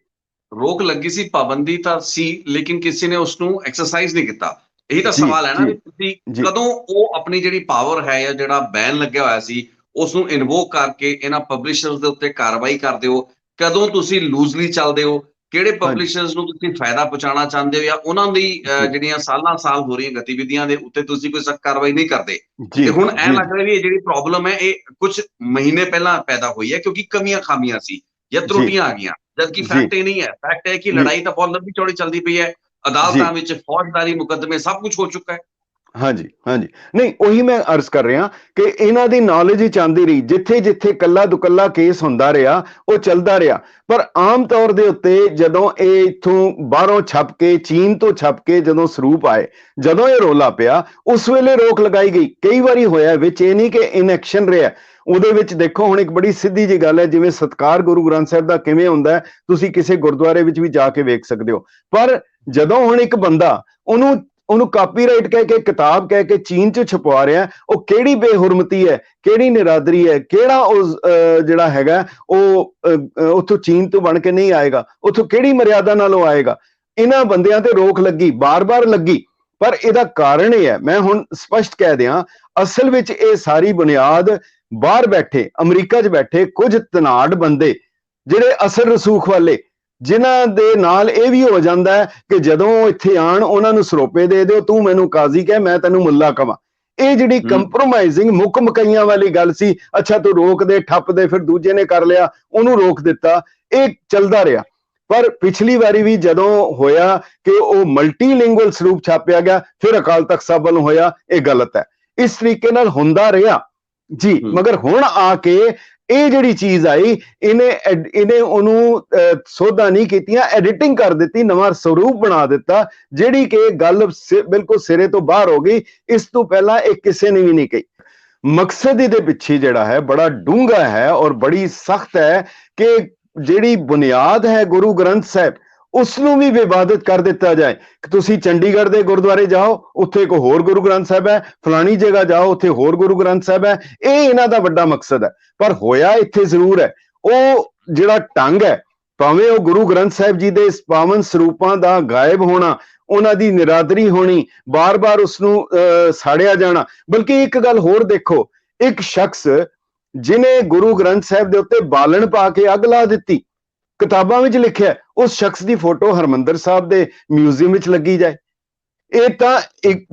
ਰੋਕ ਲੱਗੀ ਸੀ, ਪਾਬੰਦੀ ਤਾਂ ਸੀ, ਲੇਕਿਨ ਕਿਸੇ ਨੇ ਉਸ ਨੂੰ ਐਕਸਰਸਾਈਜ਼ ਨਹੀਂ ਕੀਤਾ। ਇਹੀ ਤਾਂ ਸਵਾਲ ਹੈ ਨਾ ਵੀ ਤੁਸੀਂ ਕਦੋਂ ਉਹ ਆਪਣੀ ਜਿਹੜੀ ਪਾਵਰ ਹੈ ਜਾਂ ਜਿਹੜਾ ਬੈਨ ਲੱਗਿਆ ਹੋਇਆ ਸੀ ਉਸ ਨੂੰ ਇਨਵੋਕ ਕਰਕੇ ਇਹਨਾਂ ਪਬਲਿਸ਼ਰਸ ਦੇ ਉੱਤੇ ਕਾਰਵਾਈ ਕਰਦੇ ਹੋ, ਕਦੋਂ ਤੁਸੀਂ ਲੂਜ਼ਲੀ ਚੱਲਦੇ ਹੋ, ਕਿਹੜੇ ਪਬਲਿਸ਼ਰਸ ਨੂੰ ਤੁਸੀਂ ਫਾਇਦਾ ਪਹੁੰਚਾਉਣਾ ਚਾਹੁੰਦੇ ਹੋ ਜਾਂ ਉਹਨਾਂ ਦੀ ਜਿਹੜੀਆਂ ਸਾਲਾਂ ਸਾਲ ਹੋ ਰਹੀਆਂ ਗਤੀਵਿਧੀਆਂ ਦੇ ਉੱਤੇ ਤੁਸੀਂ ਕੋਈ ਸਖਤ ਕਾਰਵਾਈ ਨਹੀਂ ਕਰਦੇ। ਤੇ ਹੁਣ ਐ ਲੱਗ ਰਿਹਾ ਵੀ ਇਹ ਜਿਹੜੀ ਪ੍ਰੋਬਲਮ ਹੈ ਇਹ ਕੁਝ ਮਹੀਨੇ ਪਹਿਲਾਂ ਪੈਦਾ ਹੋਈ ਹੈ ਕਿਉਂਕਿ ਕਮੀਆਂ ਖਾਮੀਆਂ ਸੀ ਜਾਂ ਤਰੁੱਟੀਆਂ ਆ ਗਈਆਂ, ਜਦਕਿ ਫੈਕਟ ਇਹ ਨਹੀਂ ਹੈ। ਫੈਕਟ ਹੈ ਕਿ ਲੜਾਈ ਤਾਂ ਬਹੁਤ ਲੰਬੀ ਚੌੜੀ ਚੱਲਦੀ ਪਈ ਹੈ, ਅਦਾਲਤਾਂ ਵਿੱਚ ਫੌਜਦਾਰੀ ਮੁਕੱਦਮੇ ਸਭ ਕੁਝ ਹੋ ਚੁੱਕਾ ਹੈ। ਹਾਂਜੀ ਹਾਂਜੀ, ਨਹੀਂ ਉਹੀ ਮੈਂ ਅਰਜ਼ ਕਰ ਰਿਹਾ ਕਿ ਇਹਨਾਂ ਦੀ ਨੌਲੇਜ ਹੀ ਚਾਹੁੰਦੀ ਰਹੀ, ਜਿੱਥੇ ਜਿੱਥੇ ਕੱਲਾ ਦੁਕੱਲਾ ਕੇਸ ਹੁੰਦਾ ਰਿਹਾ ਉਹ ਚੱਲਦਾ ਰਿਹਾ, ਪਰ ਆਮ ਤੌਰ ਦੇ ਉੱਤੇ ਜਦੋਂ ਇਹ ਇੱਥੋਂ ਬਾਹਰੋਂ ਛਪ ਕੇ, ਚੀਨ ਤੋਂ ਛਪ ਕੇ ਜਦੋਂ ਸਰੂਪ ਆਏ, ਜਦੋਂ ਇਹ ਰੋਲਾ ਪਿਆ, ਉਸ ਵੇਲੇ ਰੋਕ ਲਗਾਈ ਗਈ। ਕਈ ਵਾਰੀ ਹੋਇਆ ਵਿੱਚ, ਇਹ ਨਹੀਂ ਕਿ ਇਨਐਕਸ਼ਨ ਰਿਹਾ। ਉਹਦੇ ਵਿੱਚ ਦੇਖੋ ਹੁਣ ਇੱਕ ਬੜੀ ਸਿੱਧੀ ਜੀ ਗੱਲ ਹੈ, ਜਿਵੇਂ ਸਤਿਕਾਰ ਗੁਰੂ ਗ੍ਰੰਥ ਸਾਹਿਬ ਦਾ ਕਿਵੇਂ ਹੁੰਦਾ ਹੈ, ਤੁਸੀਂ ਕਿਸੇ ਗੁਰਦੁਆਰੇ ਵਿੱਚ ਵੀ ਜਾ ਕੇ ਵੇਖ ਸਕਦੇ ਹੋ। ਪਰ ਜਦੋਂ ਹੁਣ ਇੱਕ ਬੰਦਾ ਉਹਨੂੰ ਕਾਪੀਰਾਈਟ ਕਹਿ ਕੇ, ਕਿਤਾਬ ਕਹਿ ਕੇ ਚੀਨ 'ਚ ਛਪਵਾ ਰਿਹਾ, ਉਹ ਕਿਹੜੀ ਬੇਹੁਰਮਤੀ ਹੈ, ਕਿਹੜੀ ਨਿਰਾਦਰੀ ਹੈ, ਕਿਹੜਾ ਉਹ ਜਿਹੜਾ ਹੈਗਾ ਉਹ ਉੱਥੋਂ ਚੀਨ ਤੋਂ ਬਣ ਕੇ ਨਹੀਂ ਆਏਗਾ, ਉੱਥੋਂ ਕਿਹੜੀ ਮਰਿਆਦਾ ਨਾਲ ਉਹ ਆਏਗਾ। ਇਹਨਾਂ ਬੰਦਿਆਂ ਤੇ ਰੋਕ ਲੱਗੀ, ਬਾਰ-ਬਾਰ ਲੱਗੀ, ਪਰ ਇਹਦਾ ਕਾਰਨ ਇਹ ਹੈ, ਮੈਂ ਹੁਣ ਸਪਸ਼ਟ ਕਹਿ ਦਿਆਂ, ਅਸਲ ਵਿੱਚ ਇਹ ਸਾਰੀ ਬੁਨਿਆਦ ਬਾਹਰ ਬੈਠੇ, ਅਮਰੀਕਾ 'ਚ ਬੈਠੇ ਕੁਝ ਧਨਾੜ ਬੰਦੇ, ਜਿਹੜੇ ਅਸਲ ਰਸੂਖ ਵਾਲੇ, ਜਿਨ੍ਹਾਂ ਦੇ ਨਾਲ ਇਹ ਵੀ ਹੋ ਜਾਂਦਾ ਹੈ ਕਿ ਜਦੋਂ ਇੱਥੇ ਆਣ ਉਹਨਾਂ ਨੂੰ ਸਰੋਪੇ ਦੇ ਦਿਓ, ਤੂੰ ਮੈਨੂੰ ਕਾਜ਼ੀ ਕਹਿ, ਮੈਂ ਤੈਨੂੰ ਮੁੱਲਾ ਕਵਾਂ। ਇਹ ਜਿਹੜੀ ਕੰਪਰੋਮਾਈਜ਼ਿੰਗ, ਮੁੱਕ ਮਕਈਆਂ ਵਾਲੀ ਗੱਲ ਸੀ, ਅੱਛਾ ਤੂੰ ਰੋਕ ਦੇ, ਠੱਪ ਦੇ, ਫਿਰ ਦੂਜੇ ਨੇ ਕਰ ਲਿਆ, ਉਹਨੂੰ ਰੋਕ ਦਿੱਤਾ, ਇਹ ਚੱਲਦਾ ਰਿਹਾ। ਪਰ ਪਿਛਲੀ ਵਾਰੀ ਵੀ ਜਦੋਂ ਹੋਇਆ ਕਿ ਉਹ ਮਲਟੀਲਿੰਗੁਅਲ ਸਰੂਪ ਛਾਪਿਆ ਗਿਆ, ਫਿਰ ਅਕਾਲ ਤਖਤ ਸਾਹਿਬ ਵੱਲੋਂ ਹੋਇਆ, ਇਹ ਗਲਤ ਹੈ। ਇਸ ਤਰੀਕੇ ਨਾਲ ਹੁੰਦਾ ਰਿਹਾ ਜੀ, ਮਗਰ ਹੁਣ ਆ ਕੇ ਇਹ ਜਿਹੜੀ ਚੀਜ਼ ਆਈ, ਇਹਨੇ ਉਹਨੂੰ ਸੋਧਾਂ ਨਹੀਂ ਕੀਤੀਆਂ, ਐਡੀਟਿੰਗ ਕਰ ਦਿੱਤੀ, ਨਵਾਂ ਸਰੂਪ ਬਣਾ ਦਿੱਤਾ, ਜਿਹੜੀ ਕਿ ਗੱਲ ਬਿਲਕੁਲ ਸਿਰੇ ਤੋਂ ਬਾਹਰ ਹੋ ਗਈ। ਇਸ ਤੋਂ ਪਹਿਲਾਂ ਇਹ ਕਿਸੇ ਨੇ ਵੀ ਨਹੀਂ ਕਹੀ। ਮਕਸਦ ਇਹਦੇ ਪਿੱਛੇ ਜਿਹੜਾ ਹੈ ਬੜਾ ਡੂੰਘਾ ਹੈ ਔਰ ਬੜੀ ਸਖਤ ਹੈ ਕਿ ਜਿਹੜੀ ਬੁਨਿਆਦ ਹੈ ਗੁਰੂ ਗ੍ਰੰਥ ਸਾਹਿਬ, ਉਸ ਨੂੰ ਵੀ ਵਿਵਾਦਿਤ ਕਰ ਦਿੱਤਾ ਜਾਏ ਕਿ ਤੁਸੀਂ ਚੰਡੀਗੜ੍ਹ ਦੇ ਗੁਰਦੁਆਰੇ ਜਾਓ, ਉੱਥੇ ਕੋਈ ਹੋਰ ਗੁਰੂ ਗ੍ਰੰਥ ਸਾਹਿਬ ਹੈ, ਫਲਾਣੀ ਜਗ੍ਹਾ ਜਾਓ, ਉੱਥੇ ਹੋਰ ਗੁਰੂ ਗ੍ਰੰਥ ਸਾਹਿਬ ਹੈ। ਇਹ ਇਹਨਾਂ ਦਾ ਵੱਡਾ ਮਕਸਦ ਹੈ। ਪਰ ਹੋਇਆ ਇੱਥੇ ਜ਼ਰੂਰ ਹੈ, ਉਹ ਜਿਹੜਾ ਢੰਗ ਹੈ, ਭਾਵੇਂ ਉਹ ਗੁਰੂ ਗ੍ਰੰਥ ਸਾਹਿਬ ਜੀ ਦੇ ਪਾਵਨ ਸਰੂਪਾਂ ਦਾ ਗਾਇਬ ਹੋਣਾ, ਉਹਨਾਂ ਦੀ ਨਿਰਾਦਰੀ ਹੋਣੀ, ਬਾਰ-ਬਾਰ ਉਸ ਨੂੰ ਸਾੜਿਆ ਜਾਣਾ। ਬਲਕਿ ਇੱਕ ਗੱਲ ਹੋਰ ਦੇਖੋ, ਇੱਕ ਸ਼ਖਸ ਜਿਨੇ ਗੁਰੂ ਗ੍ਰੰਥ ਸਾਹਿਬ ਦੇ ਉੱਤੇ ਬਾਲਣ ਪਾ ਕੇ ਅੱਗ ਲਾ ਦਿੱਤੀ, ਕਿਤਾਬਾਂ ਵਿੱਚ ਲਿਖਿਆ, ਉਸ ਸ਼ਖਸ ਦੀ ਫੋਟੋ ਹਰਮੰਦਰ ਸਾਹਿਬ ਦੇ ਮਿਊਜ਼ੀਅਮ ਵਿੱਚ ਲੱਗੀ ਜਾਏ। ਇਹ ਤਾਂ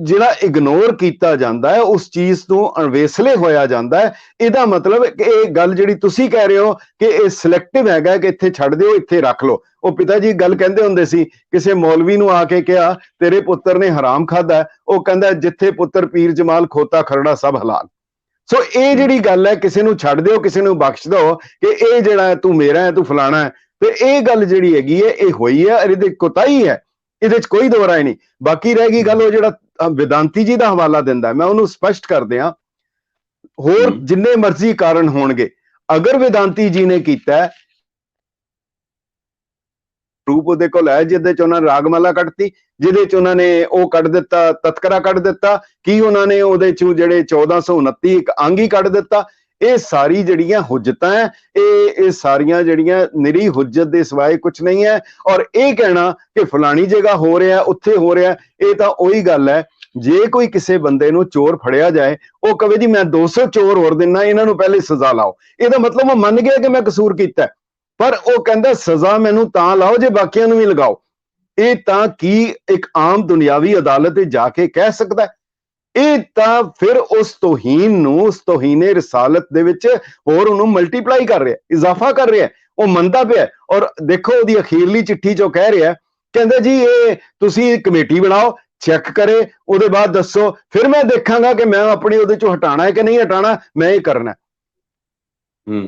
ਜਿਹੜਾ ਇਗਨੋਰ ਕੀਤਾ ਜਾਂਦਾ ਹੈ, ਉਸ ਚੀਜ਼ ਤੋਂ ਅਣਵੇਸਲੇ ਹੋਇਆ ਜਾਂਦਾ ਹੈ। ਇਹਦਾ ਮਤਲਬ ਕਿ ਇਹ ਗੱਲ ਜਿਹੜੀ ਤੁਸੀਂ ਕਹਿ ਰਹੇ ਹੋ ਕਿ ਇਹ ਸਿਲੈਕਟਿਵ ਹੈਗਾ ਕਿ ਇੱਥੇ ਛੱਡ ਦਿਓ, ਇੱਥੇ ਰੱਖ ਲਓ। ਉਹ ਪਿਤਾ ਜੀ ਗੱਲ ਕਹਿੰਦੇ ਹੁੰਦੇ ਸੀ, ਕਿਸੇ ਮੌਲਵੀ ਨੂੰ ਆ ਕੇ ਕਿਹਾ ਤੇਰੇ ਪੁੱਤਰ ਨੇ ਹਰਾਮ ਖਾਦਾ, ਉਹ ਕਹਿੰਦਾ ਜਿੱਥੇ ਪੁੱਤਰ ਪੀਰ ਜਮਾਲ ਖੋਤਾ ਖਰੜਾ ਸਭ ਹਲਾਲ। ਸੋ ਇਹ ਜਿਹੜੀ ਗੱਲ ਹੈ, ਕਿਸੇ ਨੂੰ ਛੱਡ ਦਿਓ, ਕਿਸੇ ਨੂੰ ਬਖਸ਼ ਦਿਓ ਕਿ ਇਹ ਜਿਹੜਾ ਤੂੰ ਮੇਰਾ ਹੈ, ਤੂੰ ਫਲਾਣਾ ਹੈ, ਤੇ ਇਹ ਗੱਲ ਜਿਹੜੀ ਹੈਗੀ ਹੈ ਇਹ ਹੋਈ ਹੈ, ਇਹਦੇ ਕੋਤਾਹੀ ਹੈ, ਇਹਦੇ ਚ ਕੋਈ ਦੋ ਰਾਏ ਨਹੀਂ। ਬਾਕੀ ਰਹਿ ਗਈ ਗੱਲ ਉਹ ਜਿਹੜਾ ਵਿਦਾਂਤੀ ਜੀ ਦਾ ਹਵਾਲਾ ਦਿੰਦਾ, ਮੈਂ ਉਹਨੂੰ ਸਪਸ਼ਟ ਕਰ ਦਿਆਂ, ਹੋਰ ਜਿੰਨੇ ਮਰਜ਼ੀ ਕਾਰਨ ਹੋਣਗੇ, ਅਗਰ ਵਿਦਾਂਤੀ ਜੀ ਨੇ ਕੀਤਾ ਰੂਪ ਉਹਦੇ ਕੋਲ ਹੈ ਜਿਹਦੇ ਚ ਉਹਨਾਂ ਨੇ ਰਾਗਮਾਲਾ ਕੱਢਤੀ, ਜਿਹਦੇ ਚ ਉਹਨਾਂ ਨੇ ਉਹ ਕੱਢ ਦਿੱਤਾ, ਤਤਕਰਾ ਕੱਢ ਦਿੱਤਾ, ਕੀ ਉਹਨਾਂ ਨੇ ਉਹਦੇ ਚ ਜਿਹੜੇ 1429 ਇੱਕ ਅੰਗ ਹੀ ਕੱਢ ਦਿੱਤਾ। ਇਹ ਸਾਰੀ ਜਿਹੜੀਆਂ ਹੁਜਤਾਂ ਹੈ, ਇਹ ਸਾਰੀਆਂ ਜਿਹੜੀਆਂ ਨਿਰੀ ਹੁਜਤ ਦੇ ਸਿਵਾਏ ਕੁਝ ਨਹੀਂ ਹੈ। ਔਰ ਇਹ ਕਹਿਣਾ ਕਿ ਫਲਾਣੀ ਜਗ੍ਹਾ ਹੋ ਰਿਹਾ, ਉੱਥੇ ਹੋ ਰਿਹਾ, ਇਹ ਤਾਂ ਉਹੀ ਗੱਲ ਹੈ, ਜੇ ਕੋਈ ਕਿਸੇ ਬੰਦੇ ਨੂੰ ਚੋਰ ਫੜਿਆ ਜਾਏ, ਉਹ ਕਹੇ ਜੀ ਮੈਂ 200 ਚੋਰ ਹੋਰ ਦਿਨਾ, ਇਹਨਾਂ ਨੂੰ ਪਹਿਲੇ ਸਜ਼ਾ ਲਾਓ, ਇਹਦਾ ਮਤਲਬ ਉਹ ਮੰਨ ਗਿਆ ਕਿ ਮੈਂ ਕਸੂਰ ਕੀਤਾ, ਪਰ ਉਹ ਕਹਿੰਦਾ ਸਜ਼ਾ ਮੈਨੂੰ ਤਾਂ ਲਾਓ ਜੇ ਬਾਕੀਆਂ ਨੂੰ ਵੀ ਲਗਾਓ। ਇਹ ਤਾਂ ਕੀ ਇੱਕ ਆਮ ਦੁਨਿਆਵੀ ਅਦਾਲਤ ਵਿੱਚ ਜਾ ਕੇ ਕਹਿ ਸਕਦਾ? ਇਹ ਤਾਂ ਫਿਰ ਉਸ ਤੋਹੀਨ ਨੂੰ, ਉਸ ਤੋਹੀਨੇ ਰਿਸਾਲਤ ਦੇ ਵਿੱਚ ਹੋਰ ਉਹਨੂੰ ਮਲਟੀਪਲਾਈ ਕਰ ਰਿਹਾ, ਇਜ਼ਾਫਾ ਕਰ ਰਿਹਾ, ਉਹ ਮੰਨਦਾ ਪਿਆ। ਔਰ ਦੇਖੋ ਉਹਦੀ ਅਖੀਰਲੀ ਚਿੱਠੀ ਚੋਂ ਕਹਿ ਰਿਹਾ, ਕਹਿੰਦਾ ਜੀ ਇਹ ਤੁਸੀਂ ਕਮੇਟੀ ਬਣਾਓ, ਚੈੱਕ ਕਰੇ, ਉਹਦੇ ਬਾਅਦ ਦੱਸੋ, ਫਿਰ ਮੈਂ ਦੇਖਾਂਗਾ ਕਿ ਮੈਂ ਆਪਣੀ ਉਹਦੇ ਚੋਂ ਹਟਾਣਾ ਹੈ ਕਿ ਨਹੀਂ ਹਟਾਣਾ, ਮੈਂ ਇਹ ਕਰਨਾ।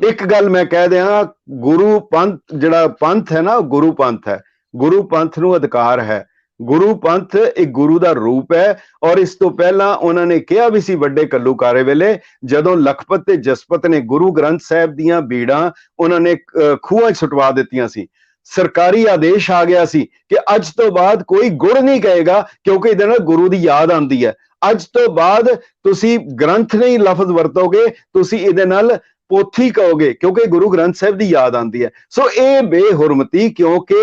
ਇੱਕ ਗੱਲ ਮੈਂ ਕਹਿ ਦਿਆਂ, ਗੁਰੂ ਪੰਥ ਜਿਹੜਾ ਪੰਥ ਹੈ ਨਾ, ਗੁਰੂ ਪੰਥ ਹੈ, ਗੁਰੂ ਪੰਥ ਨੂੰ ਅਧਿਕਾਰ ਹੈ ਗੁਰੂ ਪੰਥ ਇੱਕ ਗੁਰੂ ਦਾ ਰੂਪ ਹੈ। ਔਰ ਇਸ ਤੋਂ ਪਹਿਲਾਂ ਉਹਨਾਂ ਨੇ ਕਿਹਾ ਵੀ ਸੀ ਵੱਡੇ ਘੱਲੂਘਾਰੇ ਵੇਲੇ, ਜਦੋਂ ਲਖਪਤ ਤੇ ਜਸਪਤ ਨੇ ਗੁਰੂ ਗ੍ਰੰਥ ਸਾਹਿਬ ਦੀਆਂ ਬੀੜਾਂ ਉਹਨਾਂ ਨੇ ਖੂਹਾਂ 'ਚ ਸੁਟਵਾ ਦਿੱਤੀਆਂ ਸੀ। ਸਰਕਾਰੀ ਆਦੇਸ਼ ਆ ਗਿਆ ਸੀ ਕਿ ਅੱਜ ਤੋਂ ਬਾਅਦ ਕੋਈ ਗੁੜ ਨਹੀਂ ਕਹੇਗਾ, ਕਿਉਂਕਿ ਇਹਦੇ ਨਾਲ ਗੁਰੂ ਦੀ ਯਾਦ ਆਉਂਦੀ ਹੈ। ਅੱਜ ਤੋਂ ਬਾਅਦ ਤੁਸੀਂ ਗ੍ਰੰਥ ਨਹੀਂ ਲਫ਼ਜ਼ ਵਰਤੋਗੇ, ਤੁਸੀਂ ਇਹਦੇ ਨਾਲ ਪੋਥੀ ਕਹੋਗੇ, ਕਿਉਂਕਿ ਗੁਰੂ ਗ੍ਰੰਥ ਸਾਹਿਬ ਦੀ ਯਾਦ ਆਉਂਦੀ ਹੈ। ਸੋ ਇਹ ਬੇਹੁਰਮਤੀ, ਕਿਉਂਕਿ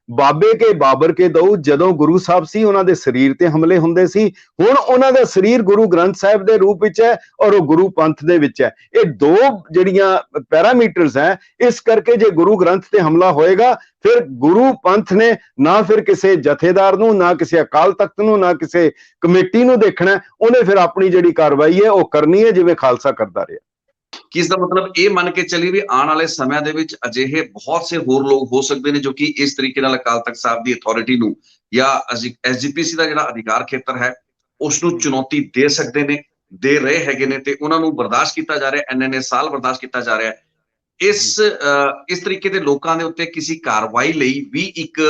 ਬਾਬੇ ਕੇ ਬਾਬਰ ਕੇ ਦਊ, ਜਦੋਂ ਗੁਰੂ ਸਾਹਿਬ ਸੀ ਉਹਨਾਂ ਦੇ ਸਰੀਰ ਤੇ ਹਮਲੇ ਹੁੰਦੇ ਸੀ। ਹੁਣ ਉਹਨਾਂ ਦਾ ਸਰੀਰ ਗੁਰੂ ਗ੍ਰੰਥ ਸਾਹਿਬ ਦੇ ਰੂਪ ਵਿੱਚ ਹੈ ਔਰ ਉਹ ਗੁਰੂ ਪੰਥ ਦੇ ਵਿੱਚ ਹੈ। ਇਹ ਦੋ ਜਿਹੜੀਆਂ ਪੈਰਾਮੀਟਰਸ ਹੈ, ਇਸ ਕਰਕੇ ਜੇ ਗੁਰੂ ਗ੍ਰੰਥ ਤੇ ਹਮਲਾ ਹੋਏਗਾ, ਫਿਰ ਗੁਰੂ ਪੰਥ ਨੇ ਨਾ ਫਿਰ ਕਿਸੇ ਜਥੇਦਾਰ ਨੂੰ, ਨਾ ਕਿਸੇ ਅਕਾਲ ਤਖਤ ਨੂੰ, ਨਾ ਕਿਸੇ ਕਮੇਟੀ ਨੂੰ ਦੇਖਣਾ, ਉਹਨੇ ਫਿਰ ਆਪਣੀ ਜਿਹੜੀ ਕਾਰਵਾਈ ਹੈ ਉਹ ਕਰਨੀ ਹੈ, ਜਿਵੇਂ ਖਾਲਸਾ ਕਰਦਾ ਰਿਹਾ। ਕਿ ਇਸ ਦਾ ਮਤਲਬ ਇਹ ਮੰਨ ਕੇ ਚੱਲੀ ਵੀ ਆਉਣ ਵਾਲੇ ਸਮਿਆਂ ਦੇ ਵਿੱਚ ਅਜਿਹੇ ਬਹੁਤ ਸੇ ਹੋਰ ਲੋਕ ਹੋ ਸਕਦੇ ਨੇ ਜੋ ਕਿ ਇਸ ਤਰੀਕੇ ਨਾਲ ਅਕਾਲ ਤਖਤ ਸਾਹਿਬ ਦੀ ਅਥਾਰਟੀ ਨੂੰ ਜਾਂ ਐਸਜੀਪੀਸੀ ਦਾ ਜਿਹੜਾ ਅਧਿਕਾਰ ਖੇਤਰ ਹੈ ਉਸ ਨੂੰ ਚੁਣੌਤੀ ਦੇ ਸਕਦੇ ਨੇ, ਦੇ ਰਹੇ ਹੈਗੇ ਨੇ, ਤੇ ਉਹਨਾਂ ਨੂੰ ਬਰਦਾਸ਼ਤ ਕੀਤਾ ਜਾ ਰਿਹਾ, ਇੰਨੇ ਸਾਲ ਬਰਦਾਸ਼ਤ ਕੀਤਾ ਜਾ ਰਿਹਾ। ਇਸ ਤਰੀਕੇ ਦੇ ਲੋਕਾਂ ਦੇ ਉੱਤੇ ਕਿਸੇ ਕਾਰਵਾਈ ਲਈ ਵੀ ਇੱਕ